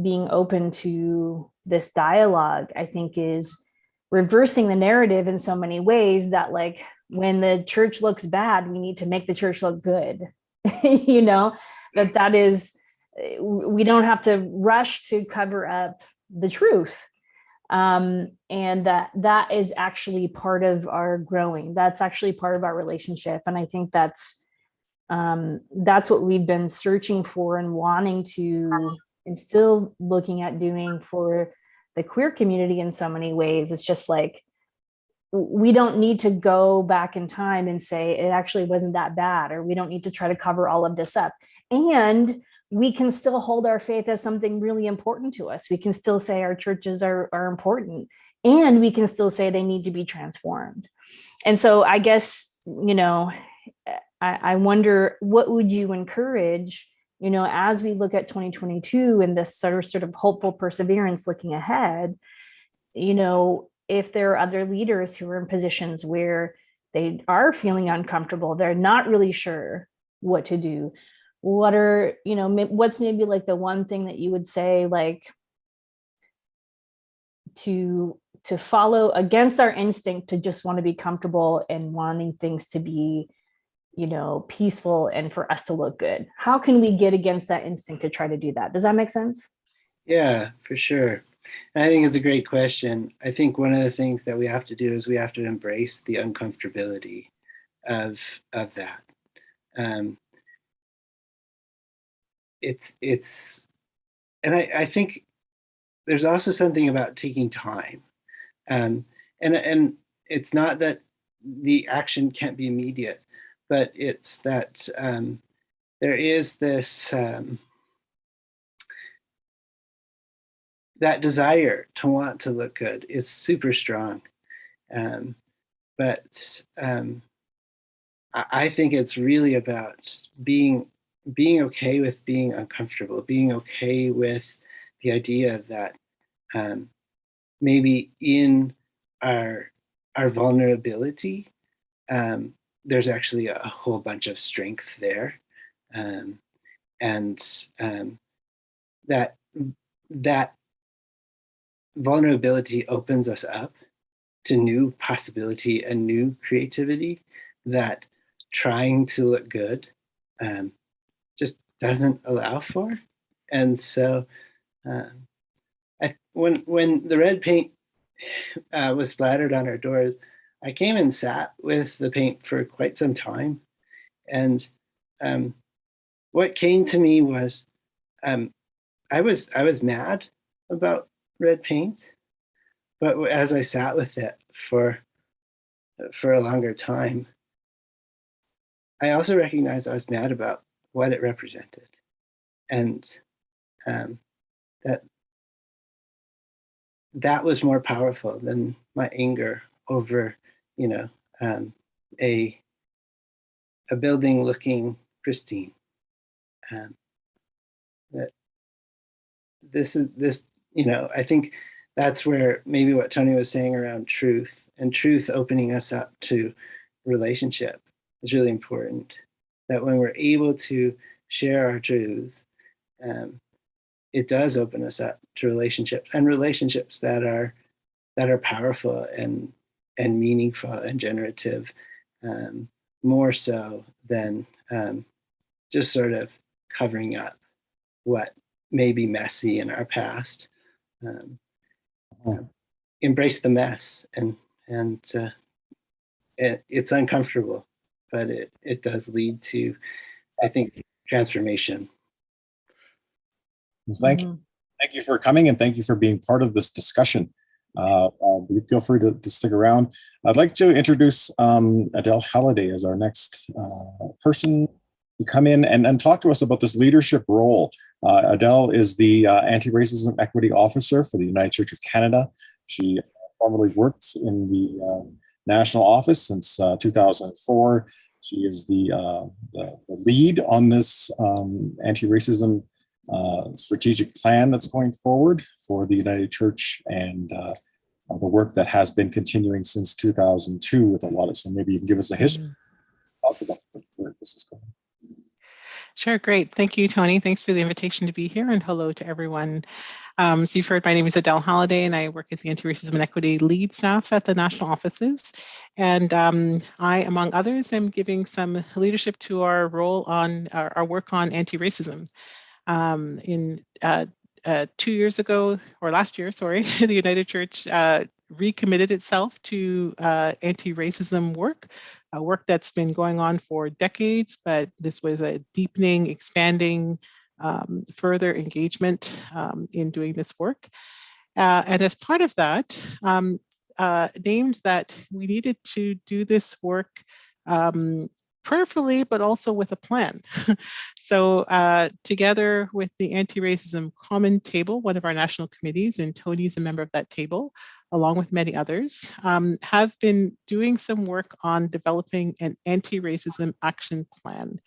being open to this dialogue, I think is reversing the narrative in so many ways, that like when the church looks bad, we need to make the church look good. that is, we don't have to rush to cover up the truth. And that is actually part of our growing. That's actually part of our relationship. And I think that's what we've been searching for and wanting to, and still looking at doing for the queer community in so many ways. It's just like, we don't need to go back in time and say it actually wasn't that bad, or we don't need to try to cover all of this up. And we can still hold our faith as something really important to us. We can still say our churches are important, and we can still say they need to be transformed. And so I guess, I wonder, what would you encourage, as we look at 2022 and this sort of hopeful perseverance looking ahead, if there are other leaders who are in positions where they are feeling uncomfortable, they're not really sure what to do. What are, what's maybe like the one thing that you would say, like, to follow against our instinct to just want to be comfortable and wanting things to be, peaceful and for us to look good? How can we get against that instinct to try to do that? Does that make sense? Yeah, for sure. And I think it's a great question. I think one of the things that we have to do is we have to embrace the uncomfortability of that. And I think there's also something about taking time. And it's not that the action can't be immediate, but it's that there is this that desire to want to look good is super strong. But I think it's really about being okay with being uncomfortable, being okay with the idea that maybe in our vulnerability, there's actually a whole bunch of strength there, and that vulnerability opens us up to new possibility and new creativity that trying to look good just doesn't allow for. And so when the red paint was splattered on our doors, I came and sat with the paint for quite some time. And what came to me was I was mad about red paint, but as I sat with it for a longer time, I also recognized I was mad about what it represented, and that was more powerful than my anger over, a building looking pristine. That this, I think that's where maybe what Tony was saying around truth and truth opening us up to relationship is really important. That when we're able to share our truths, it does open us up to relationships, and relationships that are powerful and meaningful and generative, more so than just sort of covering up what may be messy in our past. Embrace the mess, and it's uncomfortable, but it does lead to, I think, transformation. Thank you for coming, and thank you for being part of this discussion. Feel free to stick around. I'd like to introduce Adele Halliday as our next person to come in and talk to us about this leadership role. Adele is the Anti-Racism Equity Officer for the United Church of Canada. She formerly worked in the national office since 2004. She is the lead on this anti-racism strategic plan that's going forward for the United Church, and the work that has been continuing since 2002 with a lot of, so maybe you can give us a history, talk about where this is going. Sure, great. Thank you, Tony. Thanks for the invitation to be here, and hello to everyone. So you've heard my name is Adele Halliday, and I work as the Anti-Racism and Equity Lead Staff at the national offices. And I, among others, am giving some leadership to our role on our work on anti-racism. In 2 years ago, or last year, sorry, the United Church recommitted itself to anti-racism work, a work that's been going on for decades, but this was a deepening, expanding, further engagement in doing this work. And as part of that, named that we needed to do this work prayerfully, but also with a plan. So together with the Anti-Racism Common Table, one of our national committees, and Tony's a member of that table, along with many others, have been doing some work on developing an anti-racism action plan.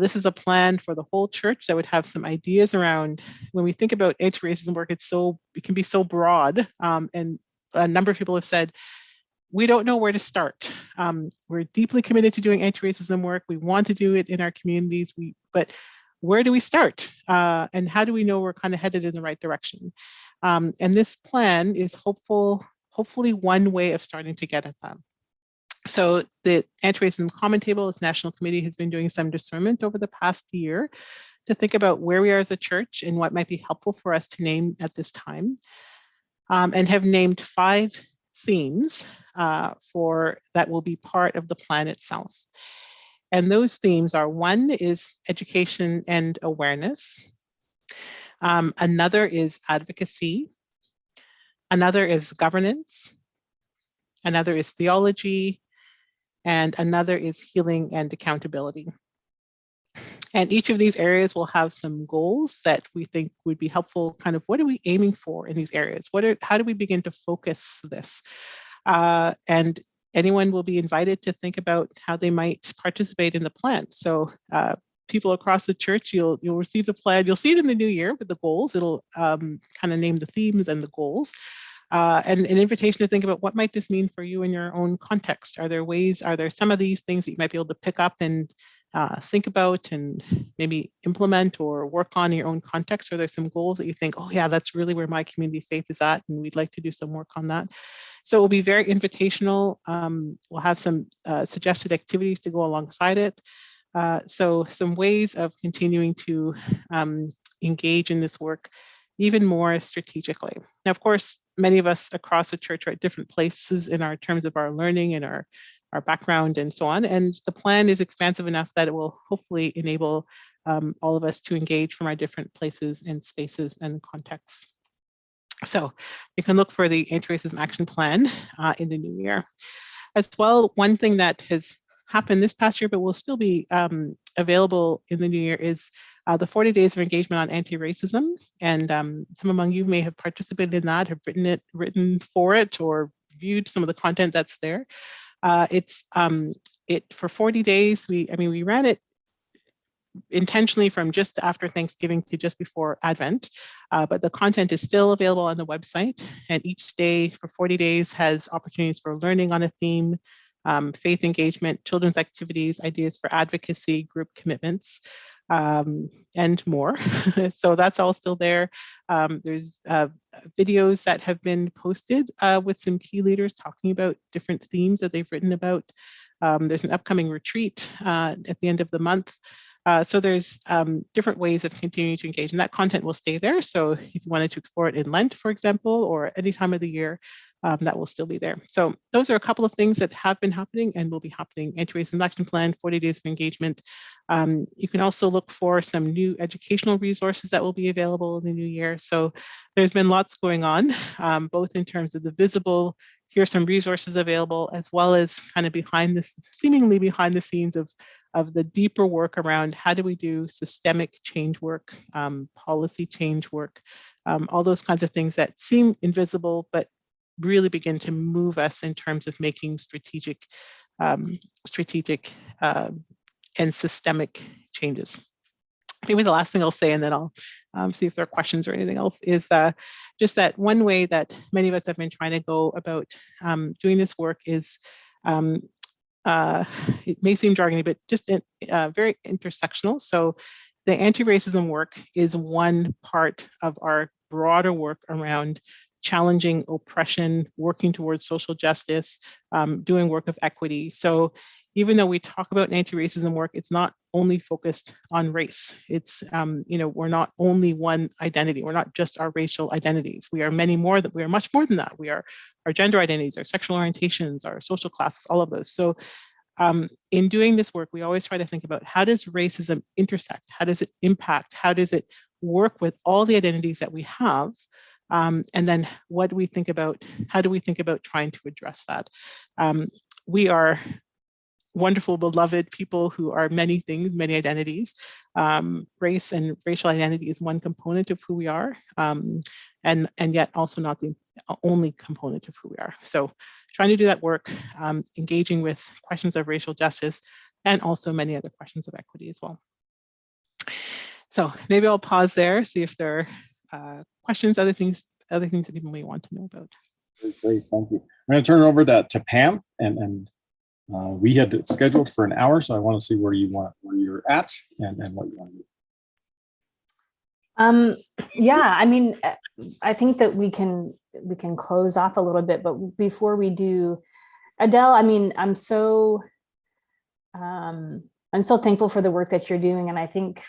This is a plan for the whole church that would have some ideas around, when we think about anti-racism work, it can be so broad, and a number of people have said, we don't know where to start. We're deeply committed to doing anti-racism work. We want to do it in our communities, but where do we start? And how do we know we're kind of headed in the right direction? And this plan is hopefully one way of starting to get at them. So the Anti-Racism Common Table, its national committee, has been doing some discernment over the past year to think about where we are as a church and what might be helpful for us to name at this time, and have named 5 themes that will be part of the plan itself. And those themes are: one is education and awareness. Another is advocacy. Another is governance. Another is theology. And another is healing and accountability. And each of these areas will have some goals that we think would be helpful. Kind of, what are we aiming for in these areas? How do we begin to focus this? And anyone will be invited to think about how they might participate in the plan. So people across the church, you'll receive the plan. You'll see it in the new year with the goals. It'll kind of name the themes and the goals. And an invitation to think about what might this mean for you in your own context. Are there some of these things that you might be able to pick up and think about and maybe implement or work on in your own context? Are there some goals that you think, oh yeah, that's really where my community faith is at, and we'd like to do some work on that? So it will be very invitational. We'll have some suggested activities to go alongside it. So some ways of continuing to engage in this work even more strategically. Now, of course, many of us across the church are at different places in our terms of our learning and our background and so on. And the plan is expansive enough that it will hopefully enable all of us to engage from our different places and spaces and contexts. So you can look for the Anti-Racism Action Plan in the new year. As well, one thing that has happened this past year, but will still be available in the new year, is the 40 days of engagement on anti-racism. And some among you may have participated in that, have written for it, or viewed some of the content that's there. It's for 40 days. We ran it intentionally from just after Thanksgiving to just before Advent, but the content is still available on the website, and each day for 40 days has opportunities for learning on a theme, faith engagement, children's activities, ideas for advocacy, group commitments, and more. So that's all still there. There's videos that have been posted with some key leaders talking about different themes that they've written about. There's an upcoming retreat at the end of the month. So there's different ways of continuing to engage, and that content will stay there. So if you wanted to explore it in Lent, for example, or any time of the year, that will still be there. So those are a couple of things that have been happening and will be happening. Anti-Racism Action Plan, 40 days of engagement. You can also look for some new educational resources that will be available in the new year. So there's been lots going on, both in terms of the visible, here's some resources available, as well as kind of seemingly behind the scenes of the deeper work around how do we do systemic change work, policy change work, all those kinds of things that seem invisible, but really begin to move us in terms of making strategic and systemic changes. Maybe the last thing I'll say, and then I'll see if there are questions or anything else, is just that one way that many of us have been trying to go about doing this work is, it may seem jargony, but just very intersectional. So the anti-racism work is one part of our broader work around challenging oppression, working towards social justice, doing work of equity. So even though we talk about anti-racism work, it's not only focused on race. It's, we're not only one identity. We're not just our racial identities. We are many more, we are much more than that. We are our gender identities, our sexual orientations, our social classes, all of those. So in doing this work, we always try to think about, how does racism intersect? How does it impact? How does it work with all the identities that we have? And then what do we think about, how do we think about trying to address that? We are wonderful, beloved people who are many things, many identities. Race and racial identity is one component of who we are, and yet also not the only component of who we are. So trying to do that work, engaging with questions of racial justice, and also many other questions of equity as well. So maybe I'll pause there, see if there are questions, other things that people may want to know about. Great, thank you. I'm going to turn it over to Pam, and we had it scheduled for an hour, so I want to see where you're at and what you want to do. Yeah, I mean, I think that we can close off a little bit, but before we do, Adele, I mean, I'm so thankful for the work that you're doing, and I think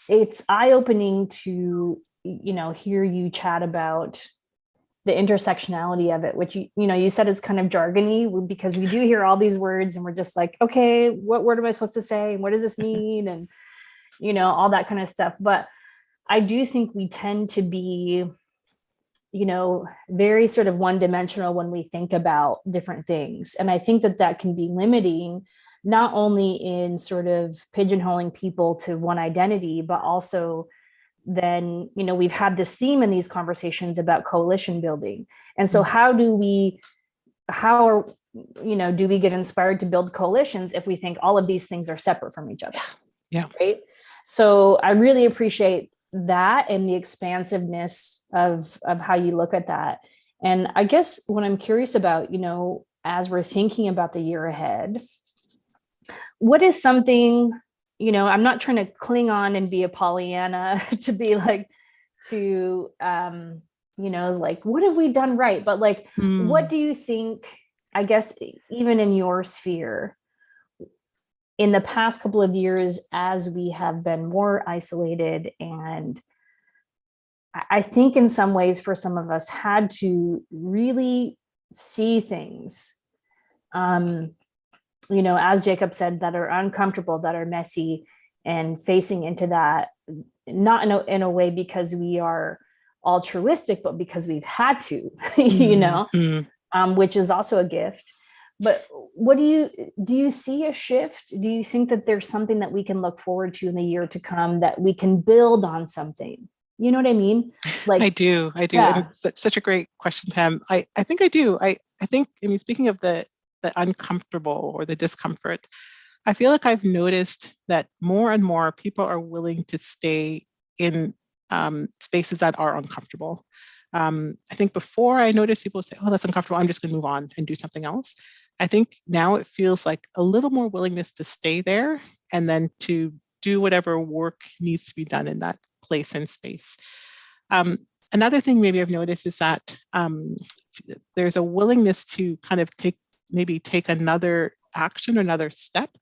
it's eye-opening to hear you chat about the intersectionality of it, which you said is kind of jargony, because we do hear all these words and we're just like, okay, what word am I supposed to say? And what does this mean? And all that kind of stuff. But I do think we tend to be, very sort of one-dimensional when we think about different things. And I think that can be limiting, not only in sort of pigeonholing people to one identity, but also then, we've had this theme in these conversations about coalition building. And so do we get inspired to build coalitions if we think all of these things are separate from each other? Yeah. Right. So I really appreciate that and the expansiveness of how you look at that. And I guess what I'm curious about, as we're thinking about the year ahead, what is something, I'm not trying to cling on and be a Pollyanna to be like, what have we done right? But what do you think, I guess, even in your sphere, in the past couple of years, as we have been more isolated and I think in some ways for some of us had to really see things, as Jacob said, that are uncomfortable, that are messy, and facing into that, not in a way because we are altruistic, but because we've had to, which is also a gift. But do you see a shift? Do you think that there's something that we can look forward to in the year to come, that we can build on something? You know what I mean? Like, I do. Yeah. And it's such a great question, Pam. I think I do. I think, speaking of the uncomfortable or the discomfort, I feel like I've noticed that more and more people are willing to stay in spaces that are uncomfortable. I think before I noticed people say, oh, that's uncomfortable, I'm just going to move on and do something else. I think now it feels like a little more willingness to stay there and then to do whatever work needs to be done in that place and space. Another thing maybe I've noticed is that there's a willingness to kind of take another action, another step.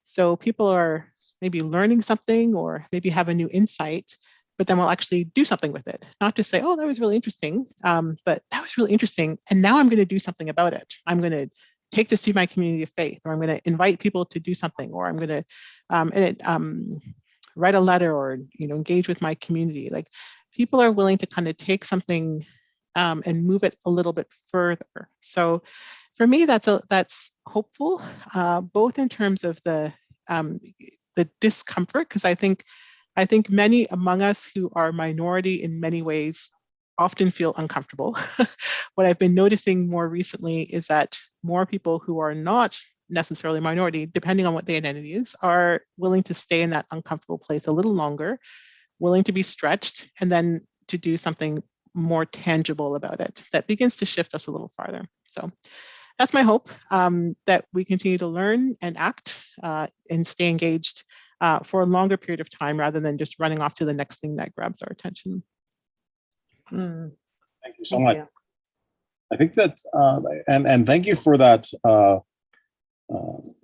So people are maybe learning something or maybe have a new insight, but then we'll actually do something with it. Not just say, oh, that was really interesting, but that was really interesting. And now I'm going to do something about it. I'm going to take this to my community of faith, or I'm going to invite people to do something, or I'm going to write a letter, or engage with my community. Like, people are willing to kind of take something and move it a little bit further. So for me, that's hopeful, both in terms of the discomfort, because I think many among us who are minority in many ways often feel uncomfortable. What I've been noticing more recently is that more people who are not necessarily minority, depending on what the identity is, are willing to stay in that uncomfortable place a little longer, willing to be stretched, and then to do something more tangible about it that begins to shift us a little farther. So that's my hope, that we continue to learn and act and stay engaged for a longer period of time, rather than just running off to the next thing that grabs our attention. Thank you so much. I think that, and thank you for that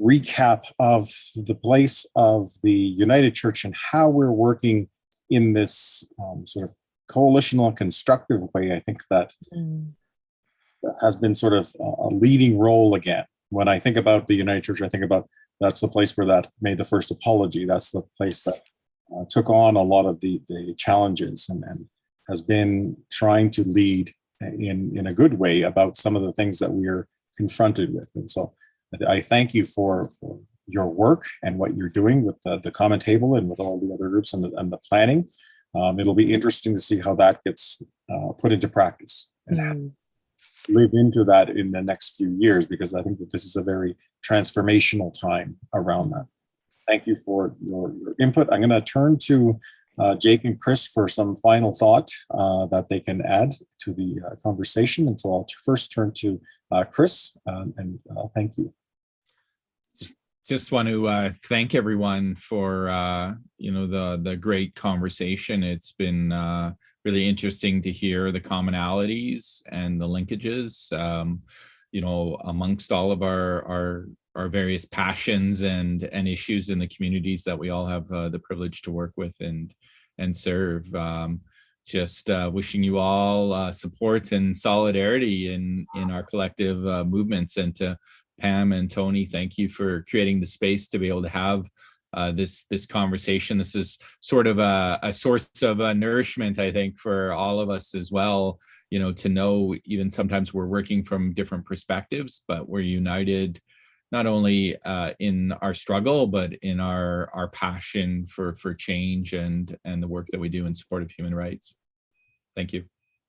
recap of the place of the United Church and how we're working in this sort of coalitional and constructive way. I think that has been sort of a leading role again. When I think about the United Church, I think about that's the place where that made the first apology. That's the place that took on a lot of the challenges and has been trying to lead in a good way about some of the things that we are confronted with. And so I thank you for your work and what you're doing with the common table and with all the other groups and the planning. It'll be interesting to see how that gets put into practice and live into that in the next few years, because I think that this is a very transformational time around that. Thank you for your input. I'm going to turn to Jake and Chris for some final thought that they can add to the conversation. And so I'll first turn to Chris and thank you. Just want to thank everyone for the great conversation. It's been really interesting to hear the commonalities and the linkages, amongst all of our various passions and issues in the communities that we all have the privilege to work with and serve. Just wishing you all support and solidarity in our collective movements. And to Pam and Tony, thank you for creating the space to be able to have this conversation. This is sort of a source of nourishment, I think, for all of us as well, to know even sometimes we're working from different perspectives, but we're united not only in our struggle, but in our passion for change and the work that we do in support of human rights. Thank you.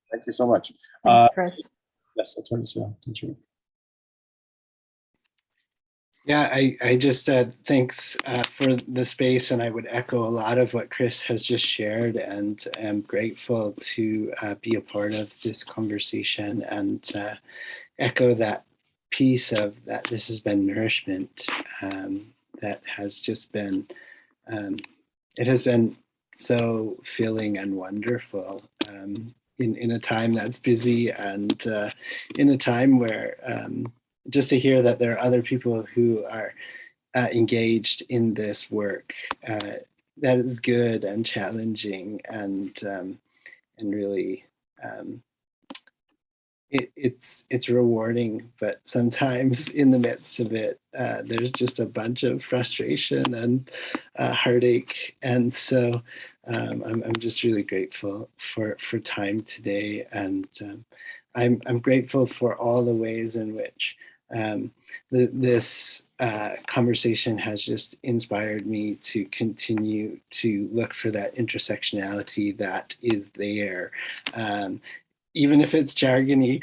Thank you so much. Thanks, Chris. Yes, I'll turn to you. Yeah, I just thanks for the space, and I would echo a lot of what Chris has just shared, and am grateful to be a part of this conversation and echo that piece of that this has been nourishment that has just been, it has been so filling and wonderful in a time that's busy, and in a time where just to hear that there are other people who are engaged in this work that is good and challenging, and really it's rewarding, but sometimes in the midst of it, there's just a bunch of frustration and heartache. And so I'm just really grateful for time today. And I'm grateful for all the ways in which this conversation has just inspired me to continue to look for that intersectionality that is there. Even if it's jargony,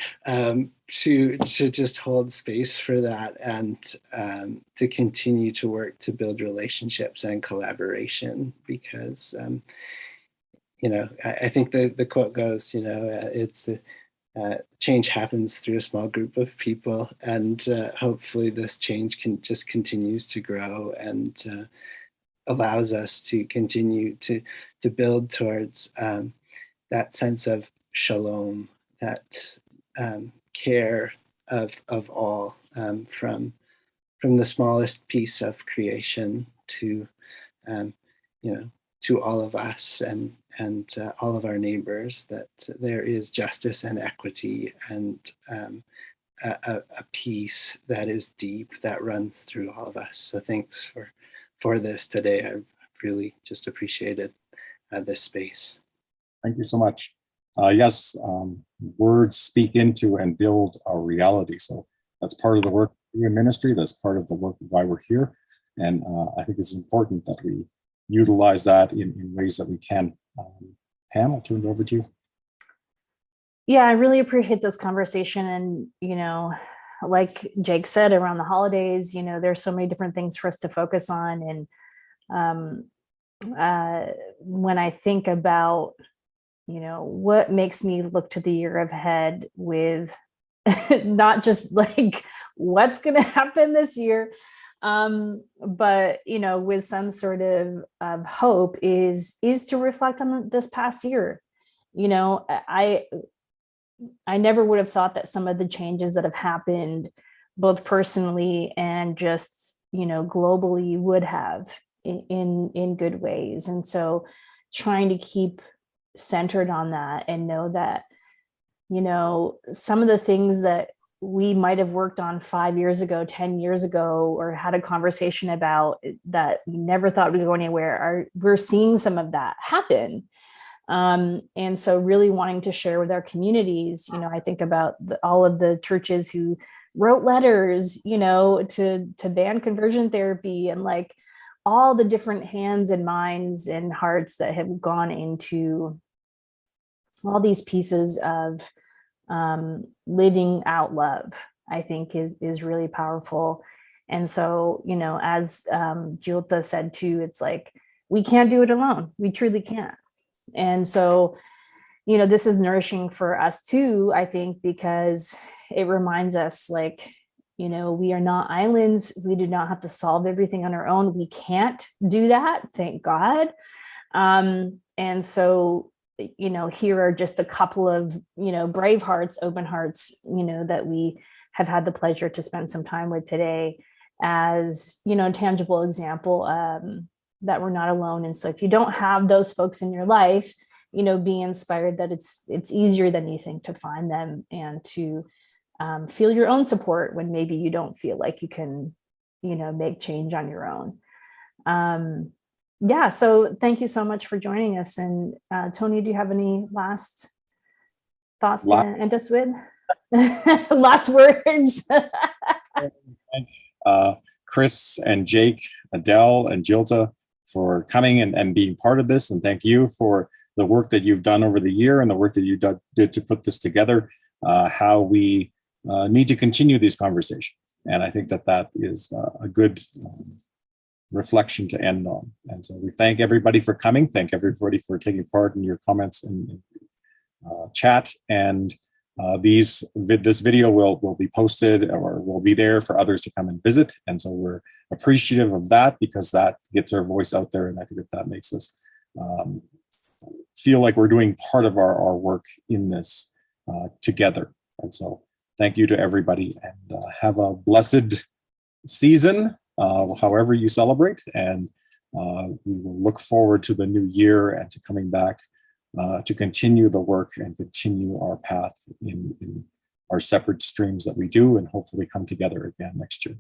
to just hold space for that and to continue to work to build relationships and collaboration. Because, I think the quote goes, it's change happens through a small group of people, and hopefully this change just continues to grow and allows us to continue to build towards that sense of shalom, that care of all, from the smallest piece of creation to to all of us and all of our neighbors, that there is justice and equity and a peace that is deep, that runs through all of us. So thanks for this today. I've really just appreciated this space. Thank you so much. Yes, words speak into and build our reality. So that's part of the work in ministry. That's part of the work of why we're here. And I think it's important that we utilize that in ways that we can. Pam, I'll turn it over to you. Yeah, I really appreciate this conversation. And, like Jake said, around the holidays, there's so many different things for us to focus on. And when I think about what makes me look to the year ahead with not just like what's going to happen this year, but with some sort of hope is to reflect on this past year. I never would have thought that some of the changes that have happened, both personally and just globally, would have in good ways. And so trying to keep centered on that and know that some of the things that we might have worked on 5 years ago, 10 years ago, or had a conversation about that we never thought would go anywhere, we're seeing some of that happen. And so really wanting to share with our communities, I think about all of the churches who wrote letters, to ban conversion therapy, and like all the different hands and minds and hearts that have gone into all these pieces of living out love, I think is really powerful. And so, as Dieulita said too, it's like, we can't do it alone. We truly can't. And so, this is nourishing for us too, I think, because it reminds us, like, we are not islands. We do not have to solve everything on our own. We can't do that, thank God. And so, here are just a couple of, brave hearts, open hearts, that we have had the pleasure to spend some time with today as, a tangible example that we're not alone. And so if you don't have those folks in your life, be inspired that it's easier than you think to find them and to feel your own support when maybe you don't feel like you can, make change on your own. Yeah, so thank you so much for joining us. And Tony, do you have any last thoughts to end us with? Last words. Chris and Jake, Adele and Dieulita for coming and being part of this. And thank you for the work that you've done over the year and the work that you did to put this together, how we need to continue these conversations. And I think that is a good reflection to end on. And so we thank everybody for coming. Thank everybody for taking part in your comments and chat. And this video will be posted or will be there for others to come and visit. And so we're appreciative of that, because that gets our voice out there. And I think that makes us feel like we're doing part of our work in this together. And so thank you to everybody, and have a blessed season, however you celebrate. And we will look forward to the new year and to coming back to continue the work and continue our path in our separate streams that we do, and hopefully come together again next year.